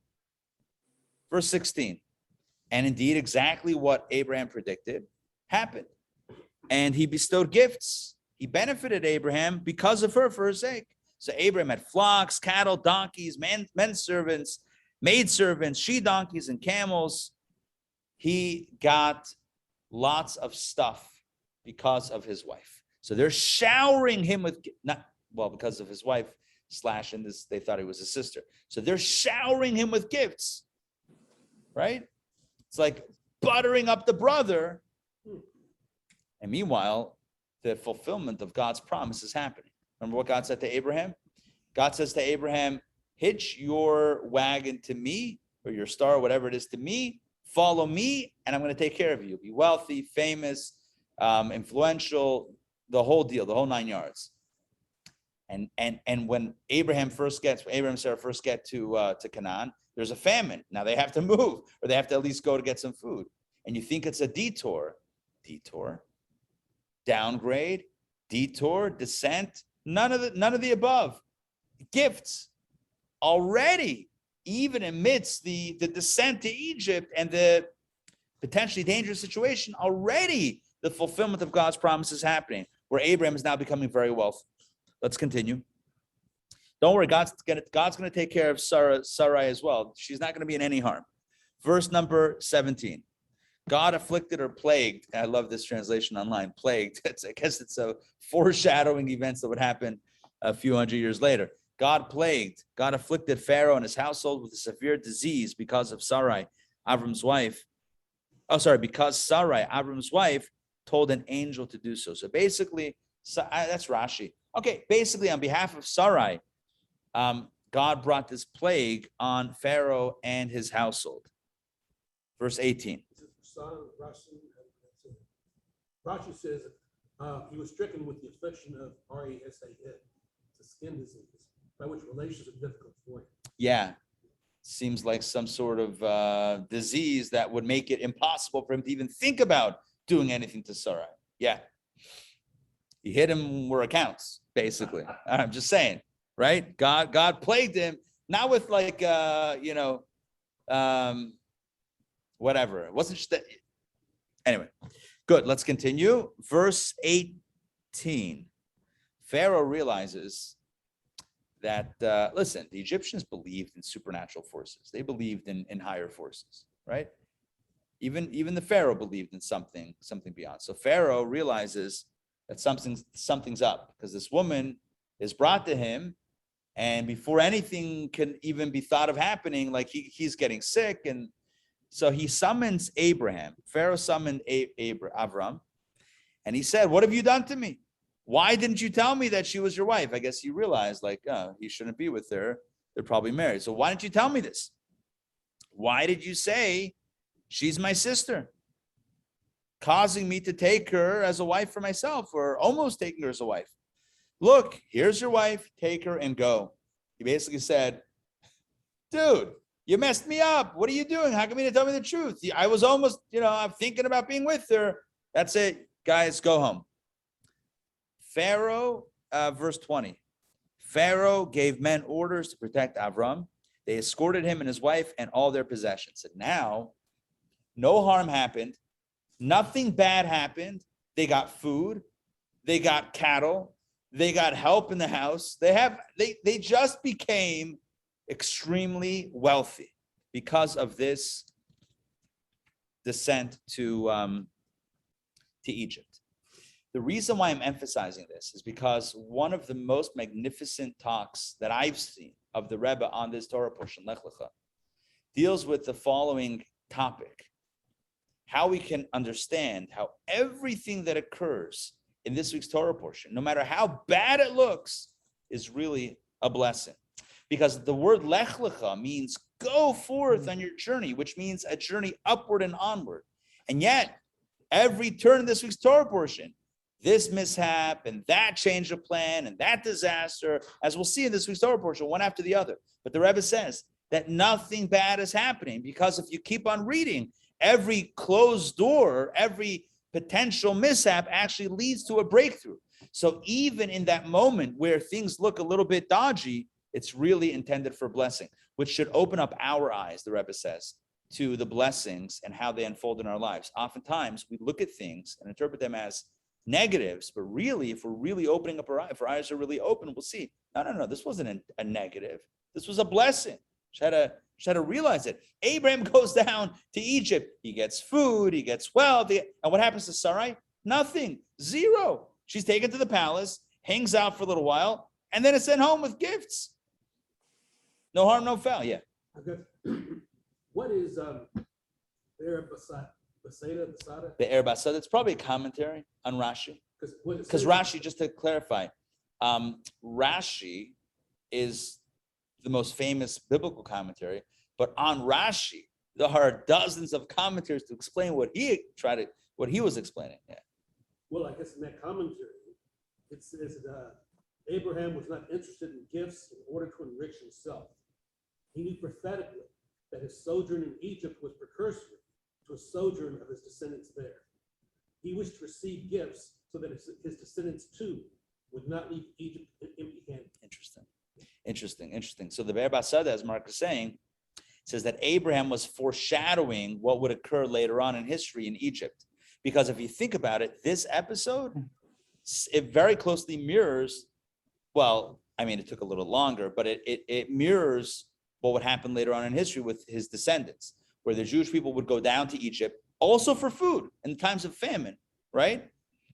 Verse 16, and indeed, exactly what Abraham predicted happened, and he bestowed gifts. He benefited Abraham because of her, for her sake. So Abraham had flocks, cattle, donkeys, men servants, maid servants, she donkeys, and camels. He got lots of stuff because of his wife. So they're showering him with, because of his wife, / in this, they thought he was a sister. So they're showering him with gifts, right? It's like buttering up the brother. And meanwhile, the fulfillment of God's promise is happening. Remember what God said to Abraham? God says to Abraham, hitch your wagon to me, or your star, whatever it is, to me, follow me, and I'm going to take care of you. Be wealthy, famous, influential, the whole deal, the whole 9 yards. And when Abraham and Sarah first get to Canaan, there's a famine. Now they have to move, or they have to at least go to get some food. And you think it's a detour, downgrade, detour, descent, none of the above. Gifts already, even amidst the descent to Egypt and the potentially dangerous situation, already the fulfillment of God's promise is happening, where Abraham is now becoming very wealthy. Let's continue. Don't worry, God's gonna take care of Sarai as well. She's not gonna be in any harm. Verse number 17. God afflicted or plagued. I love this translation online. Plagued. I guess it's a foreshadowing events that would happen a few hundred years later. God afflicted Pharaoh and his household with a severe disease because of Sarai, Avram's wife. Because Sarai, Avram's wife, told an angel to do so. So basically, that's Rashi. Okay, basically on behalf of Sarai, God brought this plague on Pharaoh and his household. Verse 18. Rashi says he was stricken with the affliction of RASAN, the skin disease, by which relations are difficult for him. Yeah, seems like some sort of disease that would make it impossible for him to even think about doing anything to Sarai. Yeah. He hit him where it counts, basically. I'm just saying, right? God plagued him, not with like, whatever. It wasn't just that. Anyway, good. Let's continue. Verse 18. Pharaoh realizes that, listen, the Egyptians believed in supernatural forces. They believed in higher forces, right? Even the Pharaoh believed in something beyond. So Pharaoh realizes that something's up, because this woman is brought to him, and before anything can even be thought of happening, like he's getting sick, and so he summons Abraham. Pharaoh summoned Avram, and he said, "What have you done to me? Why didn't you tell me that she was your wife?" I guess he realized, like, he shouldn't be with her. They're probably married. So why didn't you tell me this? Why did you say she's my sister, causing me to take her as a wife for myself, or almost taking her as a wife? Look, here's your wife, take her and go. He basically said, dude, you messed me up. What are you doing? How come you didn't tell me the truth? I was almost, I'm thinking about being with her. That's it, guys, go home. Pharaoh, verse 20. Pharaoh gave men orders to protect Avram. They escorted him and his wife and all their possessions. And now, no harm happened. Nothing bad happened. They got food. They got cattle. They got help in the house. They just became extremely wealthy because of this descent to Egypt. The reason why I'm emphasizing this is because one of the most magnificent talks that I've seen of the Rebbe on this Torah portion, Lech Lecha, deals with the following topic: how we can understand how everything that occurs in this week's Torah portion, no matter how bad it looks, is really a blessing. Because the word Lech Lecha means go forth on your journey, which means a journey upward and onward. And yet, every turn in this week's Torah portion, this mishap and that change of plan and that disaster, as we'll see in this week's Torah portion, one after the other. But the Rebbe says that nothing bad is happening, because if you keep on reading, every closed door, every potential mishap actually leads to a breakthrough. So even in that moment where things look a little bit dodgy, it's really intended for blessing, which should open up our eyes, the Rebbe says, to the blessings and how they unfold in our lives. Oftentimes, we look at things and interpret them as negatives, but really, if we're really opening up our eyes, if our eyes are really open, we'll see, no, this wasn't a negative. This was a blessing. Try to realize it. Abraham goes down to Egypt. He gets food, he gets wealth. And what happens to Sarai? Nothing. Zero. She's taken to the palace, hangs out for a little while, and then is sent home with gifts. No harm, no foul. Yeah. What is Be'er Basada? Be'er Basada. It's probably a commentary on Rashi. Because Rashi, just to clarify, Rashi is the most famous biblical commentary, but on Rashi, there are dozens of commentaries to explain what he was explaining. Yeah. Well, I guess in that commentary, it says Abraham was not interested in gifts in order to enrich himself. He knew prophetically that his sojourn in Egypt was precursory to a sojourn of his descendants there. He wished to receive gifts so that his descendants too would not leave Egypt empty-handed. Interesting. So the Be'er Basada, as Mark is saying, says that Abraham was foreshadowing what would occur later on in history in Egypt. Because if you think about it, this episode, it very closely mirrors, well, I mean, it took a little longer, but it mirrors what would happen later on in history with his descendants, where the Jewish people would go down to Egypt, also for food in times of famine, right?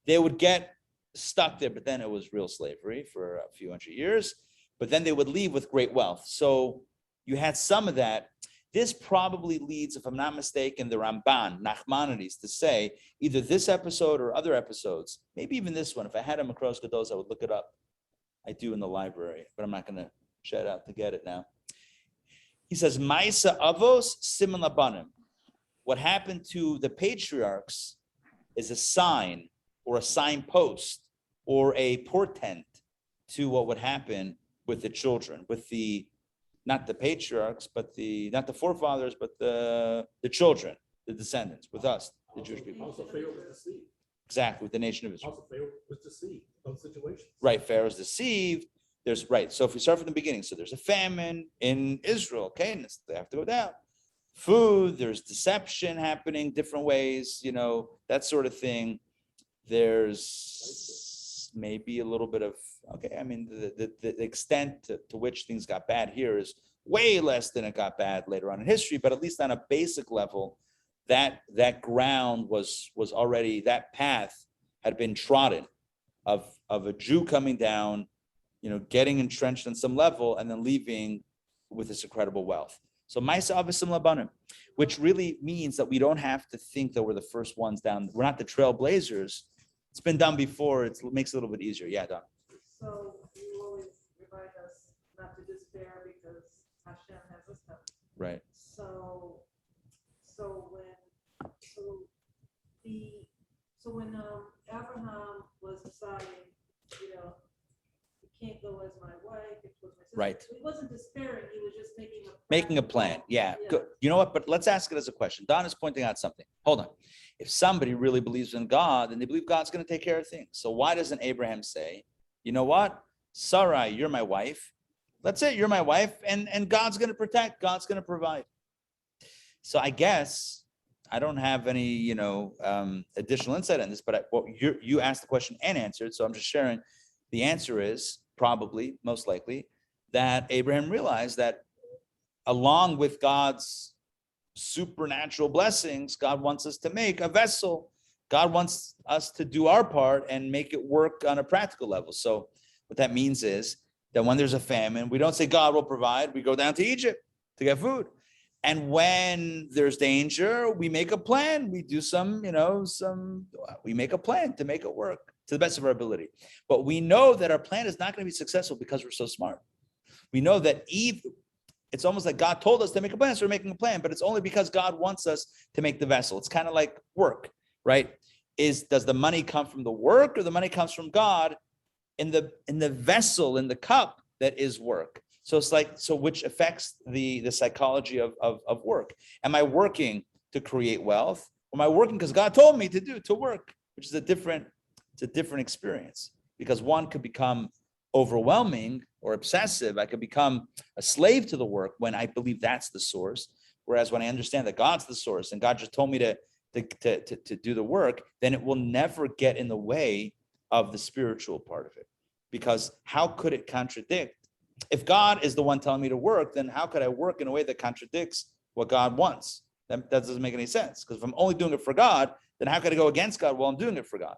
They would get stuck there, but then it was real slavery for a few hundred years, but then they would leave with great wealth. So you had some of that. This probably leads, if I'm not mistaken, the Ramban, Nachmanides, to say either this episode or other episodes, maybe even this one. If I had a Makros Gados, I would look it up. I do in the library, but I'm not going to shout out to get it now. He says, Maisa Avos Siman Labanim. What happened to the patriarchs is a sign or a signpost or a portent to what would happen with the children, with the not the patriarchs, but not the forefathers, but the children, the descendants, with us, the Jewish people. Also, Pharaoh was deceived. Exactly, with the nation of Israel. Also, Pharaoh was deceived in those situations. Right, Pharaoh's deceived. So if we start from the beginning, so there's a famine in Israel, okay, they have to go down. Food, there's deception happening different ways, that sort of thing. There's maybe a little bit of, okay, I mean, the extent to which things got bad here is way less than it got bad later on in history, but at least on a basic level, that ground was already, that path had been trodden of a Jew coming down, getting entrenched on some level and then leaving with this incredible wealth. So Maisa Avisim Labanim, which really means that we don't have to think that we're the first ones down. We're not the trailblazers. It's been done before. It makes it a little bit easier. Yeah, Don. So you always remind us not to despair because Hashem has us coming. Right. When Abraham was deciding, you can't go as my wife, it was my sister. Right. He wasn't despairing, he was just Making a plan. Yeah. Good. You know what? But let's ask it as a question. Don is pointing out something. Hold on. If somebody really believes in God, then they believe God's going to take care of things. So why doesn't Abraham say, you know what? Sarai, you're my wife. That's it. You're my wife. And God's going to protect. God's going to provide. So I guess I don't have any, additional insight on this, but you asked the question and answered. So I'm just sharing. The answer is probably, most likely, that Abraham realized that along with God's supernatural blessings, God wants us to make a vessel. God wants us to do our part and make it work on a practical level. So what that means is that when there's a famine, we don't say God will provide. We go down to Egypt to get food. And when there's danger, we make a plan. We do we make a plan to make it work to the best of our ability. But we know that our plan is not going to be successful because we're so smart. We know that it's almost like God told us to make a plan, so we're making a plan, but it's only because God wants us to make the vessel. It's kind of like work, right? Does the money come from the work or the money comes from God in the vessel, in the cup that is work? So it's like, which affects the psychology of work. Am I working to create wealth? Or am I working because God told me to work, which is a different experience, because one could become overwhelming or obsessive. I could become a slave to the work when I believe that's the source. Whereas when I understand that God's the source and God just told me to do the work, then it will never get in the way of the spiritual part of it. Because how could it contradict? If God is the one telling me to work, then how could I work in a way that contradicts what God wants? That doesn't make any sense. Because if I'm only doing it for God, then how could I go against God while I'm doing it for God?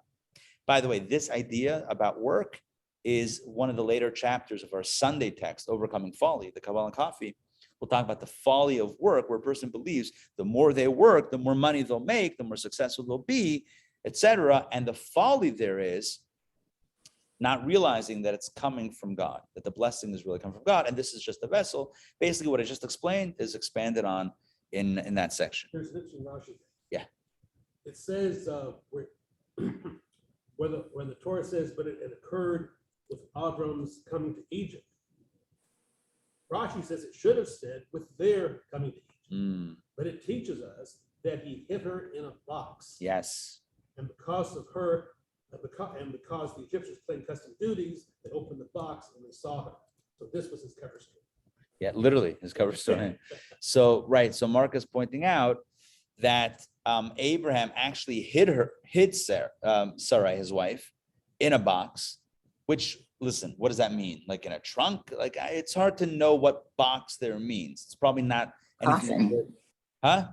By the way, this idea about work is one of the later chapters of our Sunday text, Overcoming Folly, the Kabbalah and Coffee. We'll talk about the folly of work, where a person believes the more they work, the more money they'll make, the more successful they'll be, etc. And the folly there is not realizing that it's coming from God, that the blessing is really coming from God, and this is just a vessel. Basically, what I just explained is expanded on in that section. Here's an interesting Rashi. Yeah. It says when the Torah says, but it occurred with Avram's coming to Egypt. Rashi says it should have said with their coming to Egypt, but it teaches us that he hid her in a box. Yes. And because of her, because the Egyptians claimed custom duties, they opened the box and they saw her. So this was his cover story. Yeah, literally his cover story. So, right. So Mark is pointing out that Abraham actually hid Sarai, his wife, in a box, which, listen, what does that mean? Like in a trunk? Like it's hard to know what box there means. It's probably not anything. Coffin. Huh?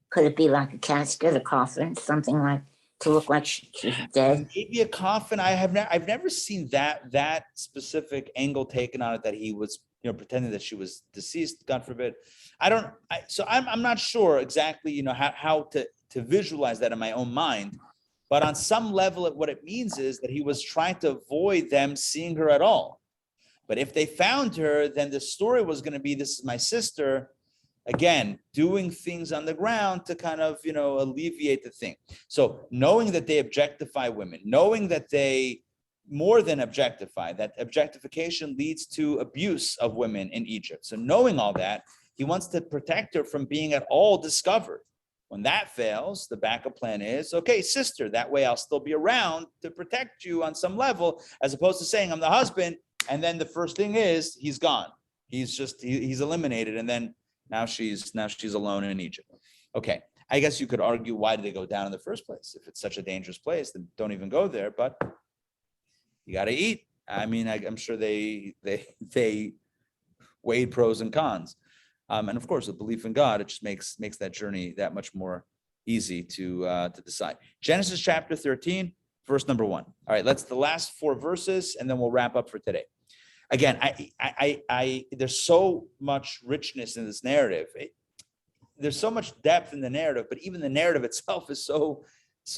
Could it be like a casket, a coffin, something like to look like she's dead? Maybe a coffin. I've never seen that specific angle taken on it, that he was, pretending that she was deceased, God forbid. I'm not sure exactly, how to visualize that in my own mind. But on some level, what it means is that he was trying to avoid them seeing her at all. But if they found her, then the story was going to be, this is my sister, again, doing things on the ground to kind of, alleviate the thing. So knowing that they objectify women, knowing that they more than objectify, that objectification leads to abuse of women in Egypt. So knowing all that, he wants to protect her from being at all discovered. When that fails, the backup plan is, okay, sister, that way I'll still be around to protect you on some level, as opposed to saying I'm the husband, and then the first thing is he's gone. He's eliminated, and then now she's alone in Egypt. Okay, I guess you could argue, why did they go down in the first place? If it's such a dangerous place, then don't even go there. But you got to eat. I mean, I'm sure they weighed pros and cons. And of course, with belief in God, it just makes that journey that much more easy to decide. Genesis chapter 13, verse number 1. All right, that's the last 4 verses, and then we'll wrap up for today. Again, I there's so much richness in this narrative. There's so much depth in the narrative, but even the narrative itself is so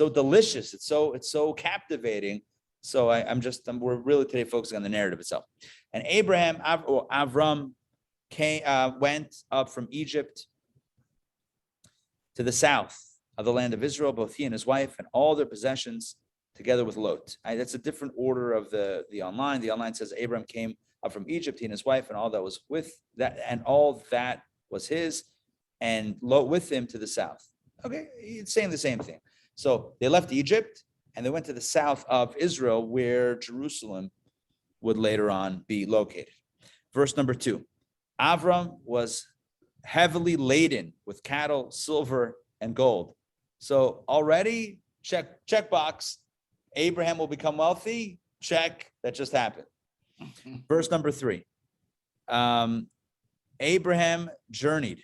delicious. It's so captivating. So we're really today focusing on the narrative itself. And Avram went up from Egypt to the south of the land of Israel, both he and his wife and all their possessions, together with Lot. That's a different order of the online. The online says Abraham came up from Egypt, he and his wife, and all that was with that, and all that was his, and Lot with him to the south. Okay, it's saying the same thing. So they left Egypt and they went to the south of Israel, where Jerusalem would later on be located. Verse number 2. Avram was heavily laden with cattle, silver, and gold. So already check box. Abraham will become wealthy. Check. That just happened. Verse number 3. Abraham journeyed,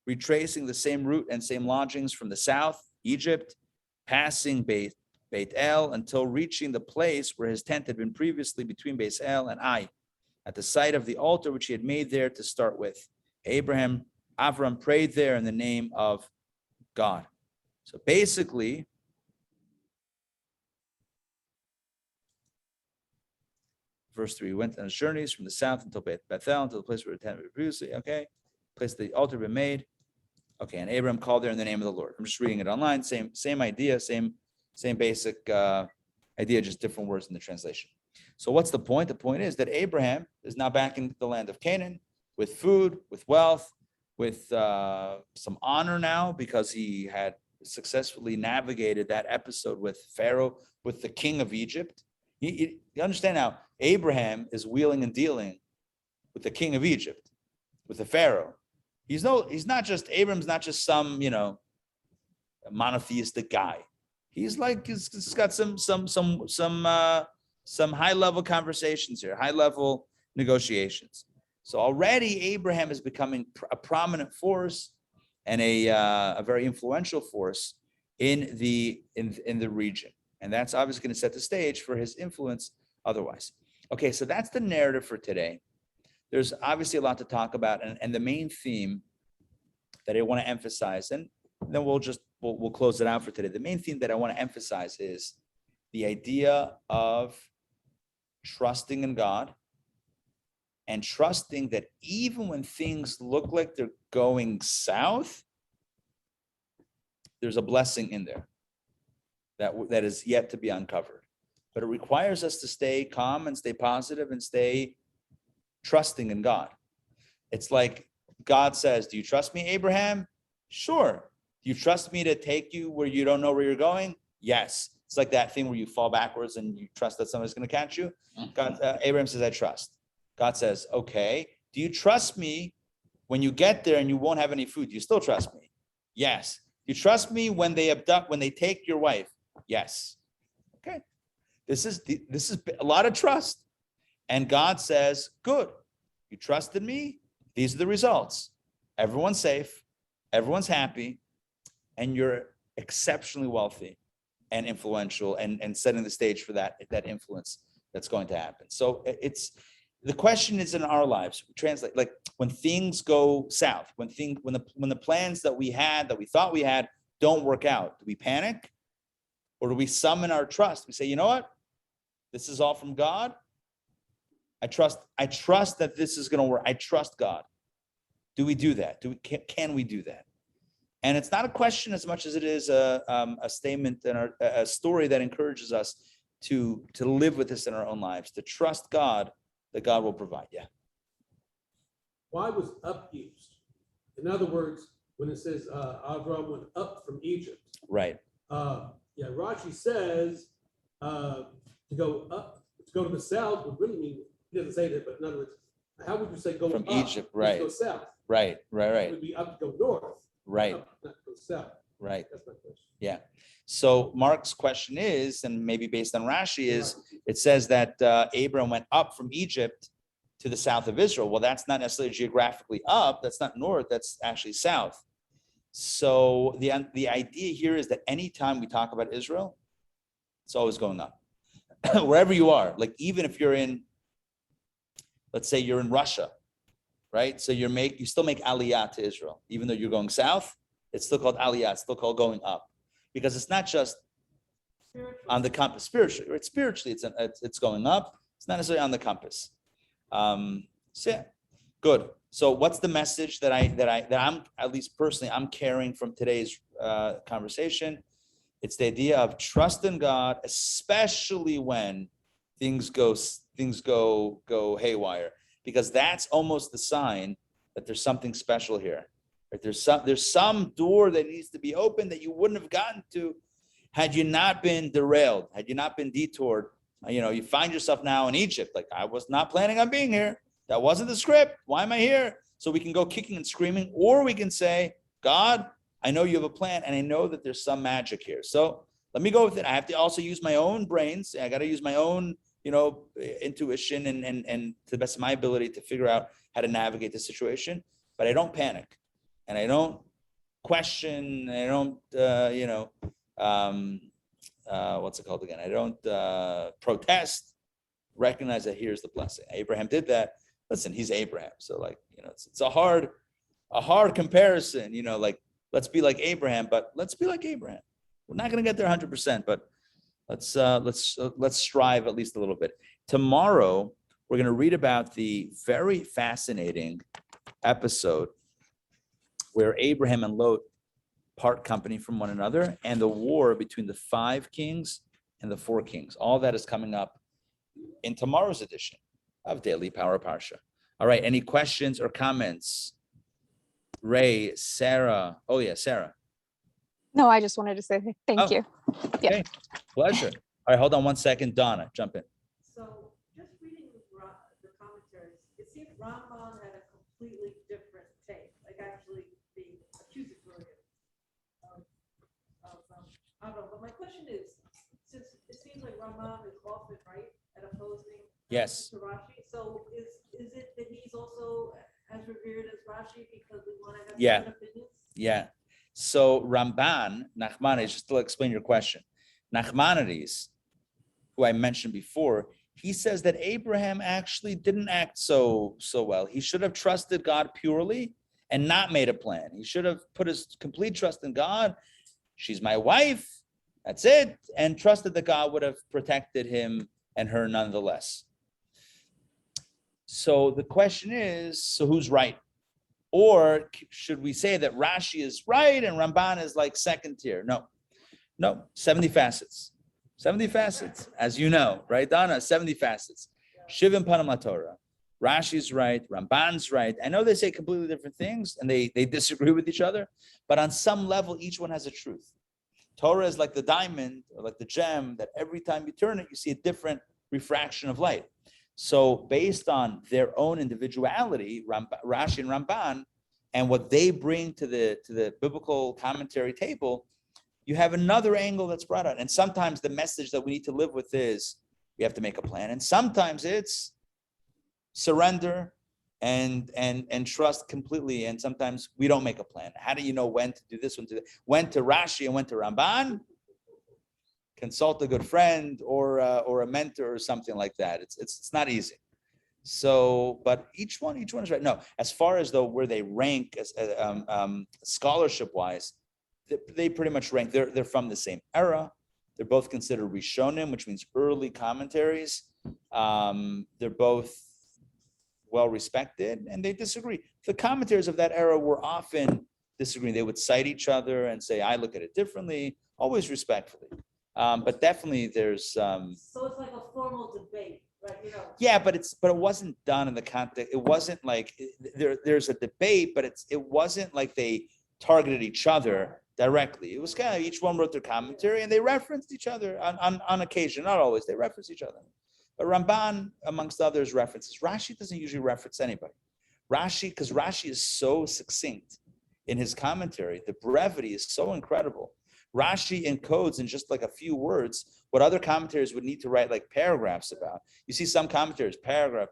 retracing the same route and same lodgings from the south, Egypt, passing Beit El, until reaching the place where his tent had been previously, between Beit El and Ai, at the site of the altar which he had made there to start with. Avram prayed there in the name of God. So basically, verse 3, he went on his journeys from the south until Bethel, until the place where the tent had been previously, okay, place the altar had been made. Okay, and Abraham called there in the name of the Lord. I'm just reading it online, same idea, same basic idea, just different words in the translation. So what's the point? The point is that Abraham is now back in the land of Canaan with food, with wealth, with some honor now, because he had successfully navigated that episode with Pharaoh, with the king of Egypt. You understand now, Abraham is wheeling and dealing with the king of Egypt, with the Pharaoh. Abraham's not just some, monotheistic guy. He's got some high level conversations here, high level negotiations. So already Abraham is becoming a prominent force and a very influential force in the region, and that's obviously going to set the stage for his influence otherwise. Okay, so that's the narrative for today. There's obviously a lot to talk about, and the main theme that I want to emphasize, and then we'll close it out for today. The main theme that I want to emphasize is the idea of trusting in God, and trusting that even when things look like they're going south, there's a blessing in there that is yet to be uncovered. but it requires us to stay calm and stay positive and stay trusting in God. It's like God says, do you trust me, Abraham? Sure. Do you trust me to take you where you don't know where you're going? Yes. It's like that thing where you fall backwards and you trust that someone's going to catch you. God, Abraham says, I trust. God says, okay. Do you trust me when you get there and you won't have any food? Do you still trust me? Yes. Do you trust me when they take your wife? Yes. Okay. This is a lot of trust. And God says, good. You trusted me. These are the results. Everyone's safe. Everyone's happy. And you're exceptionally wealthy and influential and setting the stage for that influence that's going to happen. So the question is in our lives, we translate, like when things go south, when the plans that we thought we had don't work out, do we panic? Or do we summon our trust? We say, you know what? This is all from God. I trust that this is going to work. I trust God. Do we do that? Can we do that? And it's not a question as much as it is a statement and a story that encourages us to live with this in our own lives, to trust God that God will provide. Yeah. Why was up used? In other words, when it says Avram went up from Egypt. Right. Rashi says to go up, to go to the south would really mean, he doesn't say that, but in other words, how would you say go from up? Egypt, right? Go south. Right. It would be up to go north. Right. Up, not go south. Right. That's my question. Yeah. So Mark's question is, and maybe based on Rashi, is it says that Abram went up from Egypt to the south of Israel. Well, that's not necessarily geographically up. That's not north. That's actually south. So the idea here is that anytime we talk about Israel, it's always going up. Wherever you are, like even if you're in, let's say you're in Russia, right? So you still make aliyah to Israel, even though you're going south. It's still called aliyah. It's still called going up, because it's not just on the compass spiritually. Right? Spiritually, it's going up. It's not necessarily on the compass. So yeah, good. So what's the message that I'm, at least personally, I'm carrying from today's conversation? It's the idea of trust in God, especially when things go haywire, because that's almost the sign that there's something special here. Right? There's some door that needs to be opened that you wouldn't have gotten to had you not been derailed, had you not been detoured. You find yourself now in Egypt. Like, I was not planning on being here. That wasn't the script. Why am I here? So we can go kicking and screaming, or we can say, God, I know you have a plan, and I know that there's some magic here. So let me go with it. I have to also use my own brains. I got to use my own, intuition and to the best of my ability to figure out how to navigate the situation. But I don't panic, and I don't question. I don't, what's it called again? I don't protest. Recognize that here's the blessing. Abraham did that. Listen, he's Abraham. So it's a hard comparison, let's be like Abraham, but let's be like Abraham. We're not going to get there 100%, but let's strive at least a little bit. Tomorrow, we're going to read about the very fascinating episode where Abraham and Lot part company from one another, and the war between the 5 kings and the 4 kings. All that is coming up in tomorrow's edition of Daily Power Parsha. All right, any questions or comments? Ray, Sarah. Oh yeah, Sarah. No, I just wanted to say thank you. Yeah. Okay, pleasure. All right, hold on one second. Donna, jump in. So just reading the commentaries, it seemed Rambam had a completely different take, like actually the accusatory of Avram. But my question is, since it seems like Rambam is often right at opposing Yes. to Rashi, so is it that he's also as revered as Rashi because we want to have different opinions? Yeah. So Nachmanides, just to explain your question, Nachmanides, who I mentioned before, he says that Abraham actually didn't act so well. He should have trusted God purely and not made a plan. He should have put his complete trust in God. She's my wife. That's it. And trusted that God would have protected him and her nonetheless. So the question is, so who's right? Or should we say that Rashi is right and Ramban is like second tier? No, 70 facets. 70 facets, as you know, right, Donna? 70 facets. Shivim Panam Torah. Rashi's right, Ramban's right. I know they say completely different things and they disagree with each other, but on some level, each one has a truth. Torah is like the diamond or like the gem that every time you turn it, you see a different refraction of light. So based on their own individuality, Rashi and Ramban, and what they bring to the biblical commentary table, you have another angle that's brought out. And sometimes the message that we need to live with is we have to make a plan. And sometimes it's surrender and trust completely. And sometimes we don't make a plan. How do you know when to do this, when to Rashi and when to Ramban? Consult a good friend or a mentor or something like that. It's not easy. So, but each one is right. No, as far as though where they rank as scholarship wise, they pretty much rank. They're from the same era. They're both considered Rishonim, which means early commentaries. They're both well respected, and they disagree. The commentators of that era were often disagreeing. They would cite each other and say, "I look at it differently," always respectfully. But definitely, there's. So it's like a formal debate, right? You know. Yeah, but it wasn't done in the context. It wasn't like there's a debate, but it wasn't like they targeted each other directly. It was kind of each one wrote their commentary and they referenced each other on occasion, not always. They referenced each other. But Ramban, amongst others, references. Rashi doesn't usually reference anybody. Because Rashi is so succinct in his commentary. The brevity is so incredible. Rashi encodes in just like a few words what other commentators would need to write like paragraphs about. You see some commentators, paragraph.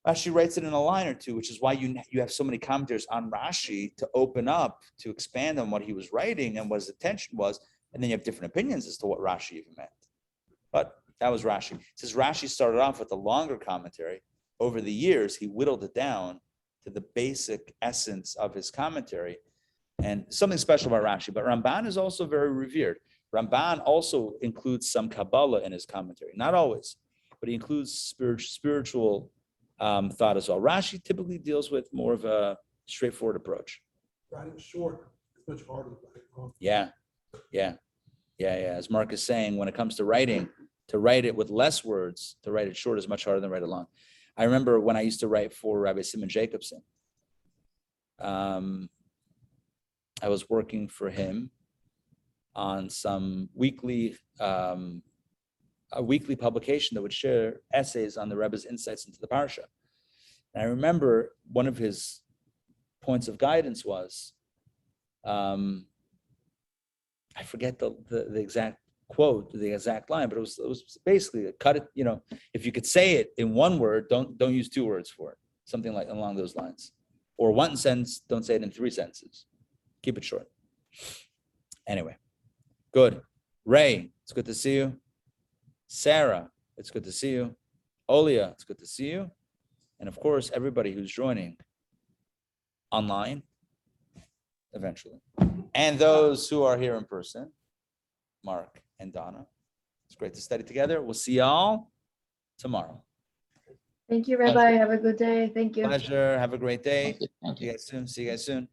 Rashi writes it in a line or two, which is why you have so many commentators on Rashi to open up, to expand on what he was writing and what his intention was. And then you have different opinions as to what Rashi even meant. But that was Rashi. It says Rashi started off with a longer commentary. Over the years, he whittled it down to the basic essence of his commentary. And something special about Rashi. But Ramban is also very revered. Ramban also includes some Kabbalah in his commentary. Not always, but he includes spiritual thought as well. Rashi typically deals with more of a straightforward approach. Writing short is much harder than writing long. Yeah. As Mark is saying, when it comes to writing, to write it with less words, to write it short is much harder than write it long. I remember when I used to write for Rabbi Simon Jacobson. I was working for him on some weekly publication that would share essays on the Rebbe's insights into the Parsha. And I remember one of his points of guidance was, I forget the exact quote, the exact line, but it was basically cut it, if you could say it in one word, don't use two words for it. Something like along those lines. Or one sentence, don't say it in three sentences. Keep it short. Anyway, good. Ray, it's good to see you. Sarah, it's good to see you. Olia, it's good to see you. And of course, everybody who's joining online eventually. And those who are here in person, Mark and Donna. It's great to study together. We'll see y'all tomorrow. Thank you, Rabbi. Have a good day. Thank you. Pleasure. Have a great day. Thank you. See you guys soon.